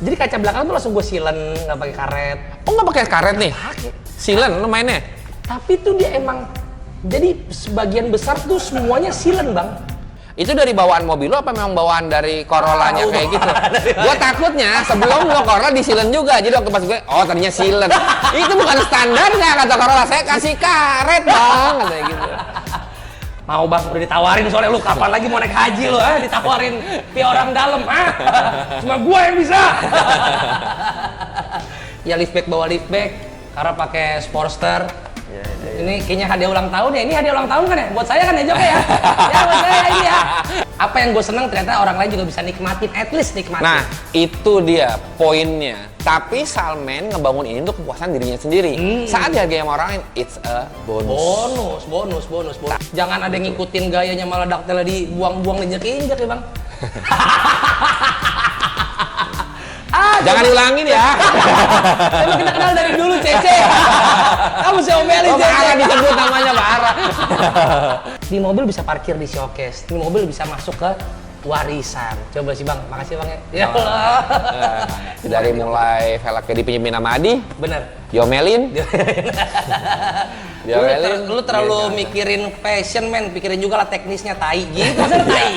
Jadi kaca belakang tuh langsung gue silen, nggak pakai karet. Oh nggak pakai karet nih? Pakai. Silen lo mainnya? Tapi tuh dia emang, jadi sebagian besar tuh semuanya silen bang. Itu dari bawaan mobil lo apa memang bawaan dari Corollanya kayak gitu? Gue takutnya sebelum lo Corolla disilen juga, jadi waktu pas gue, oh ternyata silen. Itu bukan standarnya kata Corolla, saya kasih karet bang, katanya gitu. Mau bang, udah ditawarin soalnya lu kapan lagi mau naik haji lu, ditawarin via orang dalam, cuma gua yang bisa. Ya liftback bawa liftback, karena pakai Sportster. Ini kayaknya hadiah ulang tahun ya, ini hadiah ulang tahun kan ya? Buat saya kan ya Jok ya? Ya buat saya ini ya. Apa yang gue seneng ternyata orang lain juga bisa nikmatin, at least nikmatin. Nah itu dia poinnya. Tapi Salman ngebangun ini untuk kepuasan dirinya sendiri. Saat dihargai sama orang lain, it's a bonus. Bonus. Jangan ada yang ngikutin gayanya malah daktelnya dibuang-buang injek-injek ya bang. Jangan diulangin ya. Tapi kita kenal dari dulu Cece. Kamu si omelin Cece. Parah disebut namanya parah. Di mobil bisa parkir di showcase. Di mobil bisa masuk ke warisan. Coba sih bang, makasih bang ya. Ya Allah. Dari mulai velgnya dipinjemin sama Adi. Bener. Diomelin. Lu terlalu mikirin fashion men, pikirin juga lah teknisnya tai gitu. Maksudnya tai.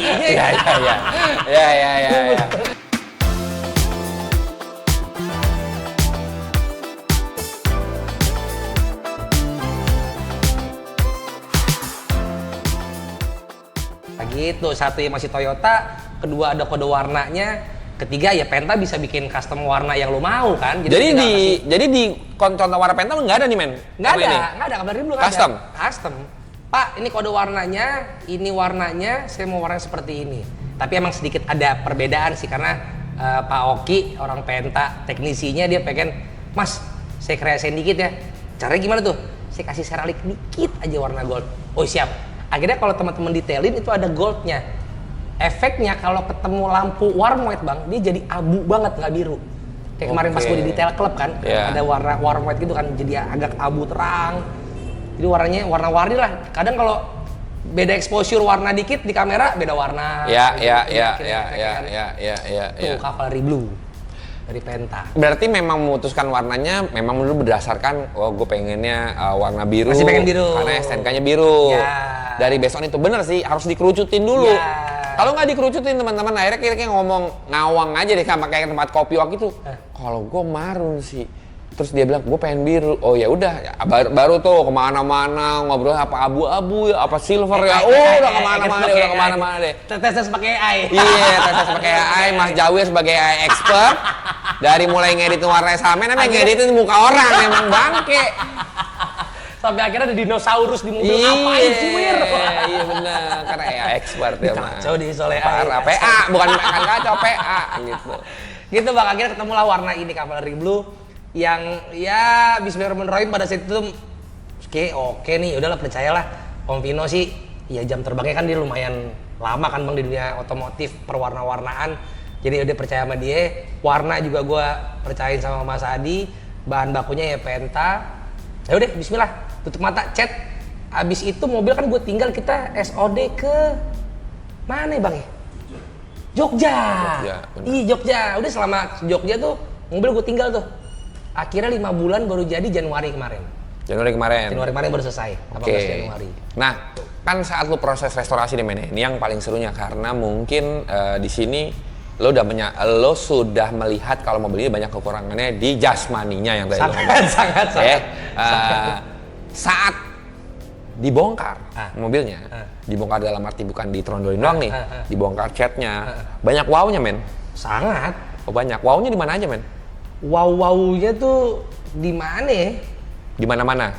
Ya. Gitu, satu yang masih Toyota, kedua ada kode warnanya, ketiga ya Penta bisa bikin custom warna yang lu mau kan. Jadi di contoh warna Penta nggak ada nih men? Nggak ada, kabar belum ada. Custom. Pak, ini kode warnanya, ini warnanya, saya mau warna seperti ini. Tapi emang sedikit ada perbedaan sih karena Pak Oki orang Penta, teknisinya dia pengen, Mas, saya kreasiin dikit ya. Caranya gimana tuh? Saya kasih seralik dikit aja warna gold. Oh siap. Akhirnya kalau teman-teman detailin itu ada goldnya. Efeknya kalau ketemu lampu warm white bang, dia jadi abu banget nggak biru. Kayak kemarin pas gue di detail club kan, ada warna warm white gitu kan, jadi agak abu terang. Jadi warnanya warna-warni lah. Kadang kalau beda exposure warna dikit di kamera beda warna. Ya. Tuh Cavalry Blue dari Penta. Berarti memang memutuskan warnanya memang dulu berdasarkan gue pengennya warna biru. Masih pengen biru. Karena STNK-nya biru. Ya. Dari besok itu bener sih harus dikerucutin dulu. Ya. Kalau nggak dikerucutin teman-teman akhirnya kira-kira ngomong ngawang aja deh sama kayak tempat kopi waktu itu. Kalau gue marun sih. Terus dia bilang gue pengen biru. Oh ya udah baru tuh kemana-mana ngobrol apa abu-abu ya apa silver ya. Udah kemana-mana deh. Tes pakai AI. Iya, tes pakai AI. Mas Jawi sebagai AI expert. Dari mulai ngeditin warna Salman, sampai ngeditin muka orang emang bangke. Sampai akhirnya ada dinosaurus di mobil, ngapain sih Wir? Iya benar, karena AI expert ya mah. Kacau di soal AI. Parah, PA, bukan kacau, PA gitu. Gitu bang, akhirnya ketemulah warna ini Cavalry Blue yang ya bismillahirrahmanirrahim pada saat itu oke nih, udahlah percayalah Om Vino sih, ya jam terbangnya kan dia lumayan lama kan bang di dunia otomotif perwarna-warnaan. Jadi udah percaya sama dia, warna juga gue percayain sama Mas Adi, bahan bakunya ya Penta. Ya udah, bismillah, tutup mata, cat. Abis itu mobil kan gue tinggal kita SOD ke mana ya bang ya? Jogja. Iya Jogja. Udah selama Jogja tuh mobil gue tinggal tuh. Akhirnya 5 bulan baru jadi Januari kemarin. Januari kemarin baru selesai. 18 Januari. Nah, kan saat lu proses restorasi di mana? Ini yang paling serunya karena mungkin di sini lo sudah melihat kalau mobil ini banyak kekurangannya di jasmaninya yang tadi sangat. Saat dibongkar mobilnya, dibongkar dalam arti bukan ditrondolin doang nih, dibongkar catnya, banyak wow-nya men. Sangat. Oh banyak. Wow-nya di mana aja men? Wow-wow-nya tuh di mana ya? Di mana-mana.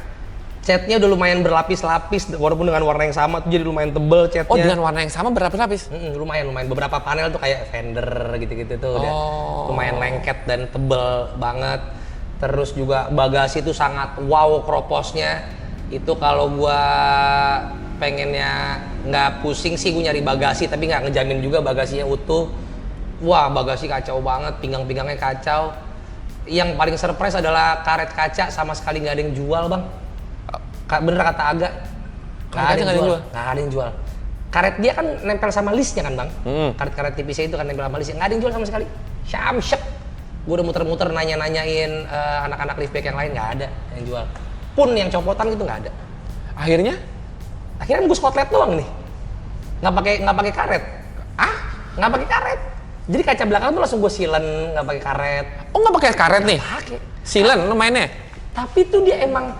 Catnya udah lumayan berlapis-lapis, walaupun dengan warna yang sama tuh jadi lumayan tebel catnya. Oh dengan warna yang sama berlapis-lapis? Lumayan. Beberapa panel tuh kayak fender gitu-gitu tuh udah lumayan lengket dan tebel banget. Terus juga bagasi tuh sangat wow kroposnya. Itu kalau gua pengennya nggak pusing sih gua nyari bagasi, tapi nggak ngejamin juga bagasinya utuh. Wah bagasi kacau banget, pinggang-pinggangnya kacau. Yang paling surprise adalah karet kaca sama sekali nggak ada yang jual bang. Bener kata Aga, nggak ada yang jual. Karet dia kan nempel sama listnya kan bang. Karet-karet tipisnya itu kan nempel sama listnya, nggak ada yang jual sama sekali. Syamsyek, gue udah muter-muter nanya-nanyain anak-anak liftback yang lain, nggak ada yang jual. Pun yang copotan gitu nggak ada. Akhirnya Gue skotlet doang nih, nggak pakai karet. Nggak pakai karet. Jadi kaca belakang tuh langsung gue silen, nggak pakai karet. Oh nggak pakai karet nih? Pakai. Silen lu mainnya? Tapi tuh dia emang,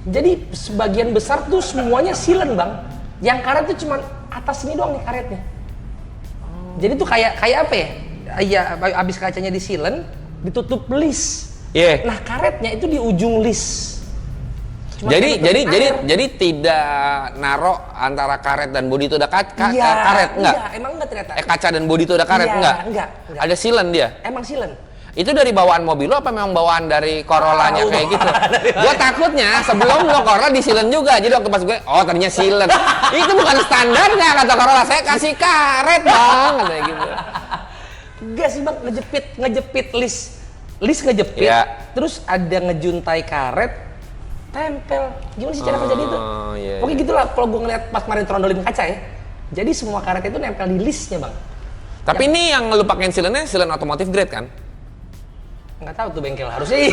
jadi sebagian besar tuh semuanya silen bang. Yang karet tuh cuman atas ini doang nih karetnya. Jadi tuh kayak apa ya? Iya, abis kacanya disilen, ditutup list. Iya. Nah karetnya itu di ujung list. Cuma Jadi tidak naro antara karet dan bodi itu ada karet enggak? Iya, emang enggak ternyata. Kaca dan bodi itu ada karet Iya, enggak? Enggak. Ada silen dia? Emang silen. Itu dari bawaan mobil lo apa memang bawaan dari Corolla-nya kayak gitu? Gue takutnya sebelum lo Corolla disilen juga. Jadi waktu pas gue, oh ternyata silen. Itu bukan standarnya kata Corolla, saya kasih karet bang, katanya gitu. Enggak sih bang, ngejepit list ngejepit. Iya. Terus ada ngejuntai karet, tempel. Gimana sih cara kerjanya itu? Iya. Oke gitulah kalau gue ngeliat pas kemarin trondolin kaca ya. Jadi semua karet itu nempel di listnya bang. Tapi ini yang lu pakein silennya silen otomotif grade kan? Nggak tahu tuh bengkel, harusnya iya.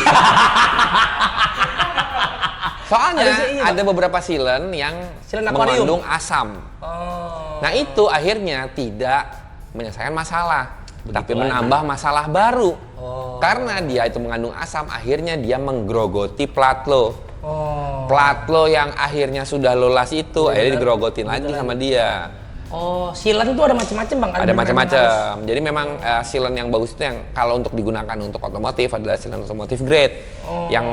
Soalnya Harusnya iya, ada beberapa silen yang Silen akuarium. mengandung asam. Oh. Nah itu akhirnya tidak menyelesaikan masalah, tapi lagi. menambah masalah baru. Oh. Karena dia itu mengandung asam, akhirnya dia menggerogoti plat lo. Oh. Plat lo yang akhirnya sudah lolos itu, akhirnya digerogotin lagi sama dia. Oh, silen itu ada macam-macam bang. Ada macam-macam. Jadi memang silen yang bagus itu yang kalau untuk digunakan untuk otomotif adalah silen otomotif grade yang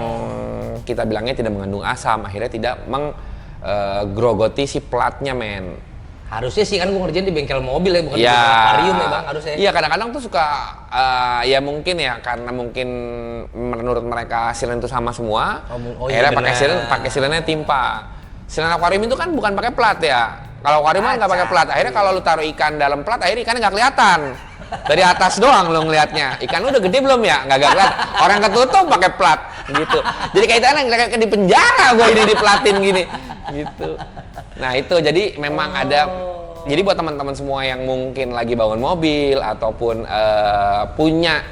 kita bilangnya tidak mengandung asam, akhirnya tidak menggerogoti si platnya men. Harusnya sih kan gue ngerjain di bengkel mobil ya, bukan di bengkel akuarium ya bang harusnya. Iya kadang-kadang tuh suka ya mungkin ya karena mungkin menurut mereka silen itu sama semua. Iya, akhirnya pakai silennya timpa. Silen akuarium itu kan bukan pakai plat ya. Kalau akuarium kan nggak pakai plat. Akhirnya kalau lu taruh ikan dalam plat, akhirnya ikannya nggak kelihatan. Dari atas doang lu ngelihatnya. Ikan lu udah gede belum ya? Nggak kelihatan. Orang ketutup pakai plat gitu. Jadi kayak di penjara gue ini diplatin gini gitu. Nah itu jadi memang ada. Jadi buat teman-teman semua yang mungkin lagi bangun mobil ataupun punya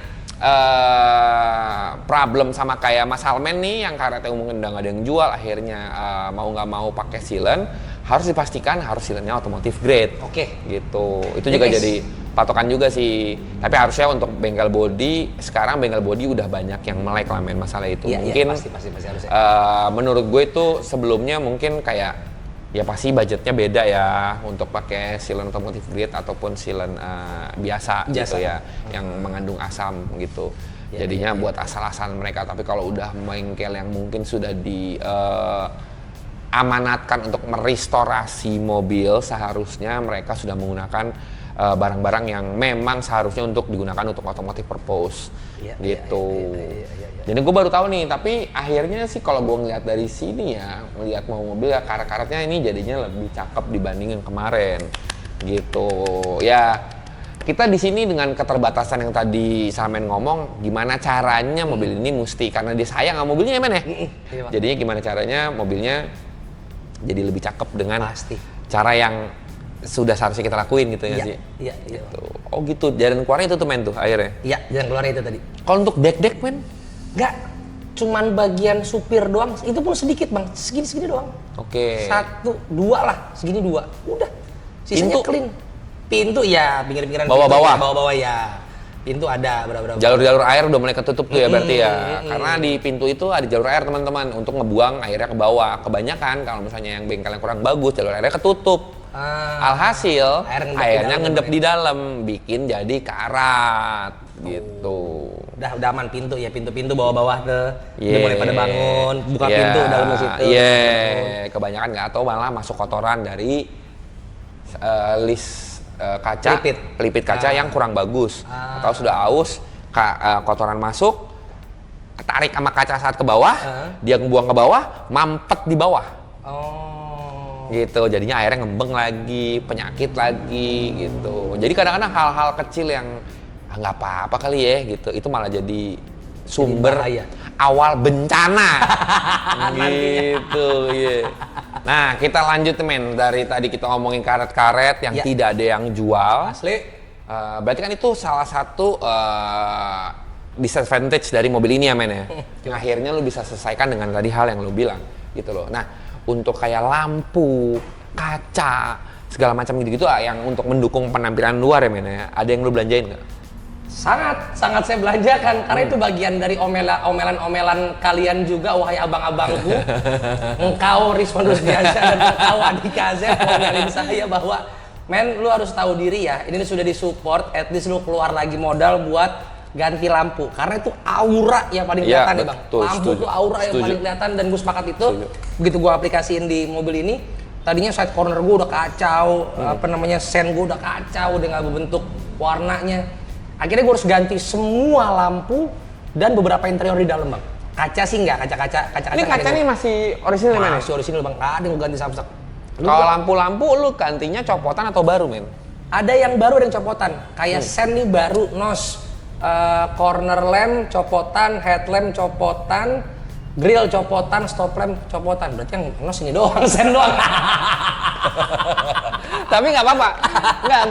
problem sama kayak Mas Halmen nih yang karetnya mungkin udah nggak ada yang jual, akhirnya mau nggak mau pakai silen, harus dipastikan harus silennya otomotif grade. Oke. Gitu. Itu juga jadi patokan juga sih. Tapi harusnya untuk bengkel body, sekarang bengkel body udah banyak yang melek lah main masalah itu. Iya, mungkin pasti harusnya. Menurut gue itu sebelumnya mungkin kayak ya pasti budgetnya beda ya untuk pakai silen otomotif grade ataupun silen biasa gitu ya, yang mengandung asam gitu. Jadinya buat asal-asalan mereka. Tapi kalau udah bengkel yang mungkin sudah di amanatkan untuk merestorasi mobil, seharusnya mereka sudah menggunakan barang-barang yang memang seharusnya untuk digunakan untuk otomotif purpose gitu. Jadi gue baru tahu nih, tapi akhirnya sih kalau gue ngeliat dari sini ya, ngeliat mau mobil ya karet-karetnya ini jadinya lebih cakep dibanding yang kemarin gitu. Ya kita di sini dengan keterbatasan yang tadi Salmen ngomong, gimana caranya mobil ini mesti, karena dia sayang sama mobilnya ya men ya. Jadinya gimana caranya mobilnya jadi lebih cakep dengan cara yang sudah seharusnya kita lakuin gitu ya sih. Iya. Gitu. Oh gitu, jalan keluarnya itu tuh men tuh akhirnya. Iya, jalan keluarnya itu tadi. Kalau untuk deck men? Enggak, cuman bagian supir doang. Itu pun sedikit bang, segini doang. Oke. 1, 2 lah, segini 2. Udah. Sisanya clean. Pintu ya, pinggir-pinggiran. Bawah-bawah ya. Pintu ada berapa. Jalur-jalur air udah mulai ketutup tuh ya berarti ya. Karena di pintu itu ada jalur air teman-teman untuk ngebuang airnya ke bawah. Kebanyakan kalau misalnya yang bengkel yang kurang bagus, jalur airnya ketutup. Alhasil airnya ngendep di dalam, bikin jadi karat gitu. Udah aman pintu ya, pintu bawah-bawah tuh. Udah mulai pada bangun, buka pintu dalam situ. Kebanyakan nggak tahu malah masuk kotoran dari list kaca, pelipit kaca yang kurang bagus. Atau sudah aus, kotoran masuk, tarik sama kaca saat ke bawah, dia ngebuang ke bawah, mampet di bawah. Gitu, jadinya airnya ngembeng lagi, penyakit lagi gitu. Jadi kadang-kadang hal-hal kecil yang nggak apa-apa kali ya gitu, itu malah jadi sumber awal bencana gitu ya. Nah kita lanjut men, dari tadi kita ngomongin karet-karet yang tidak ada yang jual. Asli. Berarti kan itu salah satu disadvantage dari mobil ini ya men ya. Yang akhirnya lu bisa selesaikan dengan tadi hal yang lu bilang gitu loh. Nah, untuk kayak lampu, kaca, segala macam gitu-gitu yang untuk mendukung penampilan luar ya men ya. Ada yang lu belanjain nggak? Sangat saya belanjakan karena itu bagian dari omelan-omelan kalian juga, wahai abang-abangku. Engkau Rizwan Rusdiansyah dan engkau Andika Azep ngomelin saya bahwa men, lu harus tahu diri ya, ini sudah disupport, at least lu keluar lagi modal buat ganti lampu karena itu aura yang paling kelihatan ya bang. Lampu itu aura yang paling kelihatan dan gue sepakat itu. Begitu gue aplikasiin di mobil ini, tadinya side corner gue udah kacau, sen gue udah kacau, udah nggak berbentuk warnanya. Akhirnya gue harus ganti semua lampu dan beberapa interior di dalam bang. Kaca sih nggak, kaca. Ini kaca nih masih orisinal men? Masih orisinal bang, nggak ada yang gue ganti samsak. Kalau lampu-lampu lu gantinya copotan atau baru men? Ada yang baru, ada yang copotan. Kayak sen nih baru, nos. Corner lamp copotan, headlamp copotan, grill copotan, stop lamp copotan. Berarti yang nos ini doang, sen doang. Tapi nggak apa-apa. Nggak,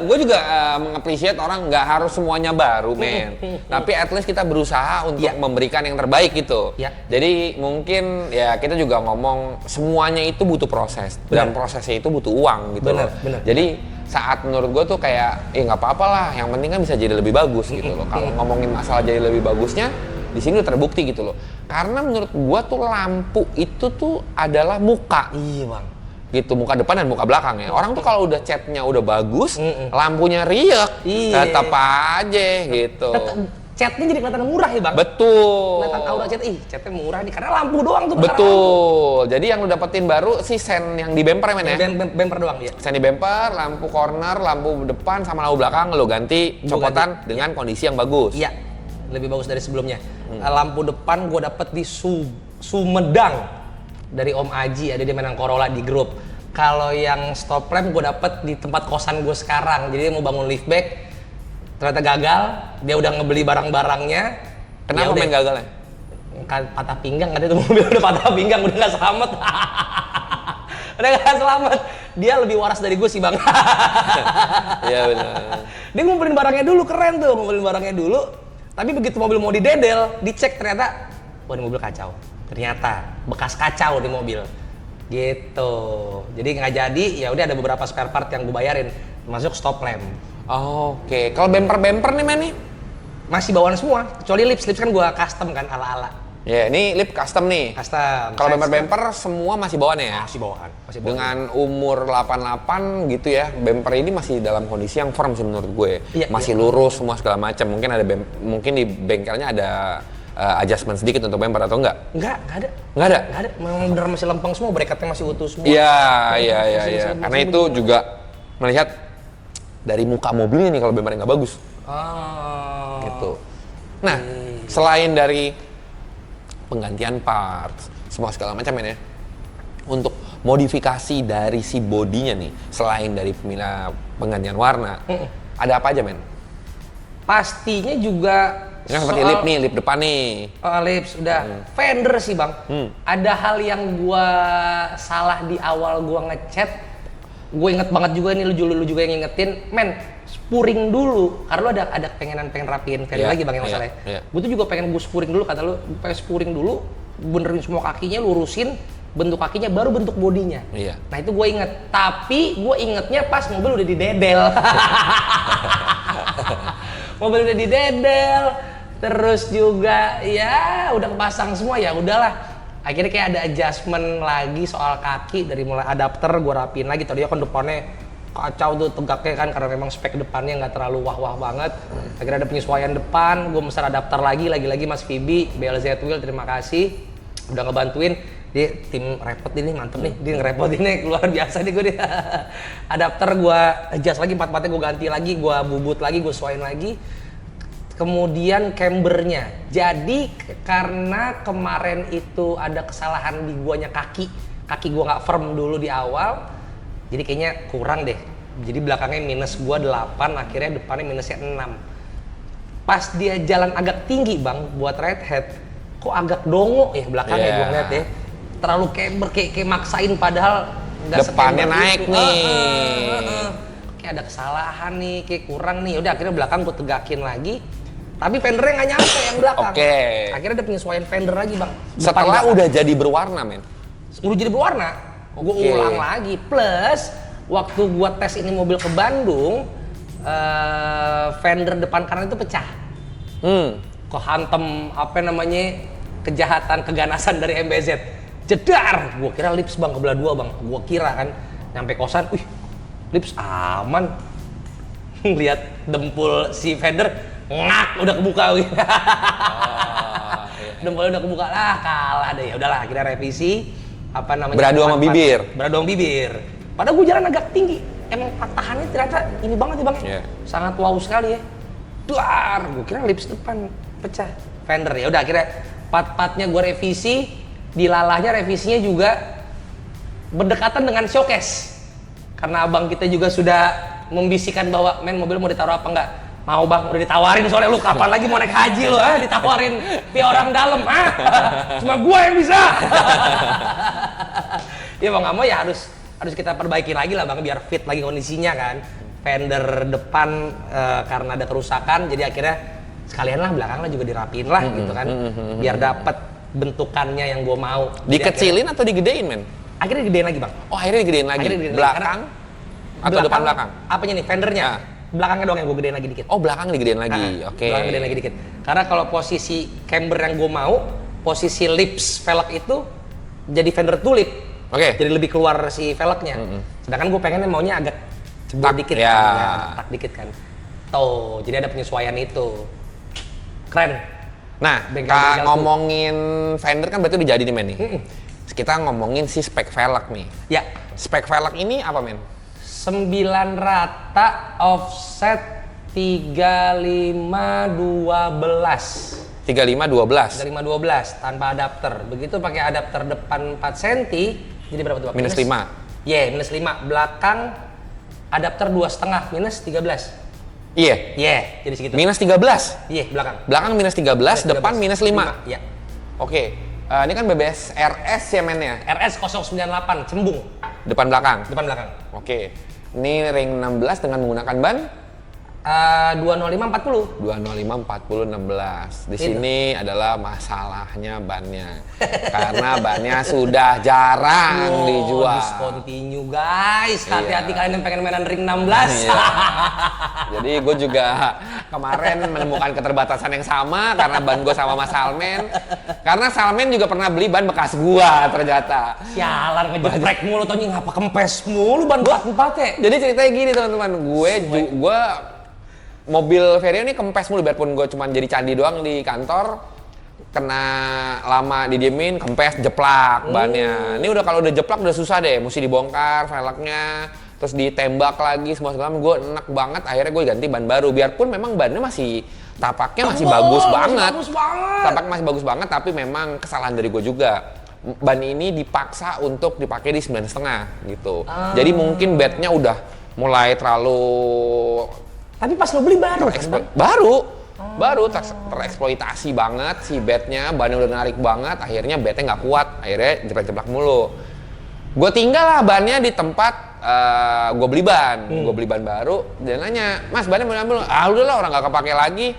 gue juga mengapresiasi orang nggak harus semuanya baru men. Tapi at least kita berusaha untuk memberikan yang terbaik gitu. Jadi mungkin ya kita juga ngomong semuanya itu butuh proses. Dan prosesnya itu butuh uang gitu loh. Jadi saat menurut gue tuh kayak nggak apa-apa lah, yang penting kan bisa jadi lebih bagus gitu loh. Kalau ngomongin masalah jadi lebih bagusnya di sini udah terbukti gitu loh. Karena menurut gue tuh lampu itu tuh adalah muka. Iya bang. Gitu, muka depan dan muka belakang ya. Orang tuh kalau udah catnya udah bagus, lampunya riak, tetap aja gitu. Catnya jadi kelihatan murah ya bang. Betul. Kelihatan aura cat, catnya murah nih karena lampu doang tuh. Betul. Jadi yang lu dapetin baru sih sen yang di bumper ya men ya? Bumper doang ya. Sen di bumper, lampu corner, lampu depan sama lampu belakang lu ganti copotan dengan kondisi yang bagus. Iya, lebih bagus dari sebelumnya. Lampu depan gue dapet di Sumedang dari Om Aji, ada di Menang Corolla di grup. Kalau yang stop lamp gue dapet di tempat kosan gue sekarang. Jadi dia mau bangun liftback, ternyata gagal, dia udah ngebeli barang-barangnya. Kenapa main gagalnya? Patah pinggang, kan itu mobil udah patah pinggang, udah gak selamat. Udah gak selamat. Dia lebih waras dari gue sih bang. Iya benar. Dia ngumpulin barangnya dulu, keren tuh ngumpulin barangnya dulu. Tapi begitu mobil mau didedel, dicek ternyata, wah ini mobil kacau. Ternyata bekas kacau di mobil. Gitu. Jadi nggak jadi, ya udah ada beberapa spare part yang gue bayarin, termasuk stop lamp. Oke, kalau bumper nih men nih? Masih bawaan semua, kecuali lips kan gue custom kan ala-ala. Ya, ini lip custom nih. Custom. Kalau bumper semua masih bawaan ya? Masih bawaan. Dengan umur 88 gitu ya, bumper ini masih dalam kondisi yang firm sih menurut gue. Iya, masih lurus semua segala macam. Mungkin di bengkelnya ada adjustment sedikit untuk bumper atau enggak? Enggak ada. Enggak ada? Enggak ada. Memang bener masih lempeng semua, bracketnya masih utuh semua. Iya. Karena itu juga melihat dari muka mobilnya nih kalau bumpernya nggak bagus. Gitu. Nah, selain dari penggantian parts, semua segala macam ya, untuk modifikasi dari si bodinya nih, selain dari penggantian warna, ada apa aja men? Pastinya juga seperti lip depan nih. Lips udah. Fender sih bang. Ada hal yang gua salah di awal gua ngecat. Gue inget banget juga nih, lu juga yang ngingetin, men, spuring dulu, karena lu ada pengen rapiin Fender lagi bang yang masalahnya. Gue tuh juga pengen gue spuring dulu, kata lu, pengen spuring dulu, benerin semua kakinya, lurusin bentuk kakinya, baru bentuk bodinya. Nah itu gue inget, tapi gue ingetnya pas mobil udah didedel. Mobil udah didedel, terus juga ya udah kepasang semua, ya udahlah. Akhirnya kayak ada adjustment lagi soal kaki, dari mulai adapter gue rapiin lagi. Tadinya kan depannya kacau tuh tegaknya kan, karena memang spek depannya nggak terlalu wah-wah banget. Akhirnya ada penyesuaian depan, gue mesen adapter lagi Mas Fibi, BLZ Wheel, terima kasih udah ngebantuin. Dia tim repot ini, mantep nih, dia ngerepotin nih, luar biasa nih gue dia. Adapter gue adjust lagi, empat-empatnya gue ganti lagi, gue bubut lagi, gue sesuaiin lagi. Kemudian cambernya, jadi karena kemarin itu ada kesalahan di guanya kaki gua nggak firm dulu di awal, jadi kayaknya kurang deh. Jadi belakangnya minus gua 8, akhirnya depannya minusnya 6. Pas dia jalan agak tinggi bang, buat redhead, kok agak dongo ya belakangnya gua ngeliat ya. Terlalu camber, kayak maksain padahal nggak depannya naik itu. nih. Kayak ada kesalahan nih, kayak kurang nih. Udah akhirnya belakang gua tegakin lagi. Tapi fendernya nggak nyampe yang belakang. Oke. Akhirnya ada penyesuaian fender lagi bang. Setelah udah jadi berwarna men? Udah jadi berwarna, gue ulang lagi. Plus waktu gue tes ini mobil ke Bandung, fender depan kanan itu pecah. Kehantem apa namanya kejahatan keganasan dari MBZ. Jedar, gue kira lips bang kebelah dua bang. Gue kira kan nyampe kosan, lips aman. Lihat dempul si fender ngak udah kebuka. Dempulnya udah kebuka lah, kalah deh. Ya udahlah, akhirnya revisi apa namanya? Beradu sama bibir. Beradu sama bibir. Padahal gue jalan agak tinggi. Emang patahannya ternyata ini banget ya bang. Yeah. Sangat wow sekali ya. Duar, gue kira lips depan pecah. Fender ya udah akhirnya part-partnya gue revisi, dilalahnya revisinya juga berdekatan dengan showcase. Karena abang kita juga sudah membisikkan bahwa men mobil mau ditaruh apa enggak? Mau bang, udah ditawarin soalnya lu kapan lagi mau naik haji lu ditawarin via orang dalam cuma gua yang bisa. Ya mau nggak mau ya harus kita perbaiki lagi lah bang biar fit lagi kondisinya kan. Fender depan karena ada kerusakan jadi akhirnya sekalian lah belakangnya juga dirapiin lah gitu kan biar dapat bentukannya yang gua mau. Dikecilin atau digedein men? Akhirnya digedein lagi bang. Oh akhirnya digedein lagi? Akhirnya digedein belakang lagi. atau depan belakang? Apanya nih fendernya? Belakangnya doang yang gue gedein lagi dikit. Oh belakang digedein lagi, oke. Belakang gedein lagi dikit. Karena kalau posisi camber yang gue mau, posisi lips velg itu jadi fender tulip. Oke. Jadi lebih keluar si velgnya. Sedangkan gue pengennya maunya agak cebur dikit ya. kan, tak dikit kan. Tuh, jadi ada penyesuaian itu. Keren. Nah, Bengkel-bengkel ngomongin fender kan berarti udah jadi nih men nih. Kita ngomongin si spek velg nih. Ya. Spek velg ini apa men? 9 rata offset 3512 3512 tanpa adapter. Begitu pakai adapter depan 4 cm jadi berapa tuh? minus 5. Iya, minus 5. Belakang adapter 2,5 minus 13. Iya. Iya, jadi segitu. Minus 13. Iya, belakang. Belakang minus 13, depan minus 5. Iya. Oke. Ini kan BBS RS ya men ya? RS 098 cembung. Depan belakang. Depan belakang. Oke. Ini ring 16 dengan menggunakan ban 205 40. 205 40 16. Di sini adalah masalahnya bannya. Karena bannya sudah jarang dijual. Discontinue guys. Hati-hati kalian yang pengen mainan ring 16. Iya. Jadi gue juga kemarin menemukan keterbatasan yang sama karena ban gue sama Mas Salmen. Karena Salmen juga pernah beli ban bekas gua ternyata. Sialan ngejeprek mulu, taunya ngapa kempes mulu ban gua empatnya. Jadi ceritanya gini teman-teman, gue mobil Vario ini kempes mulu biarpun gue cuma jadi candi doang di kantor, kena lama didiemin, kempes, jeplak bannya. Ini udah kalau udah jeplak udah susah deh, mesti dibongkar velgnya, terus ditembak lagi semua segala macam. Gue enak banget, akhirnya gue ganti ban baru. Biarpun memang bannya masih tapaknya masih bagus banget. Tapaknya masih bagus banget, tapi memang kesalahan dari gue juga. Ban ini dipaksa untuk dipakai di 9,5 gitu. Jadi mungkin bednya udah mulai terlalu. Tapi pas lo beli baru kan? Baru tereksploitasi banget si bednya, bannya udah narik banget, akhirnya bednya nggak kuat, akhirnya jeplak-jeplak mulu. Gue tinggal lah bannya di tempat gue beli ban baru, dia nanya, Mas bannya mau ambil? Ah udahlah orang nggak kepake lagi.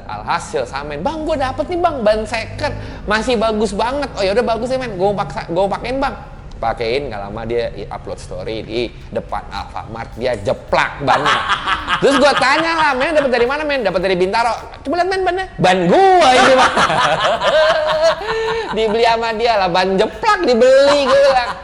Alhasil Salmen, Bang gue dapet nih bang ban second, masih bagus banget. Oh ya udah bagus ya men, gue pakein bang. Pakein, gak lama dia upload story di depan Alfamart, dia jeplak bannya. Terus gue tanya lah, men dapat dari mana men? Dapat dari Bintaro. Coba lihat men bannya. Ban gua ini mah. Dibeli sama dia lah, ban jeplak dibeli gue bilang.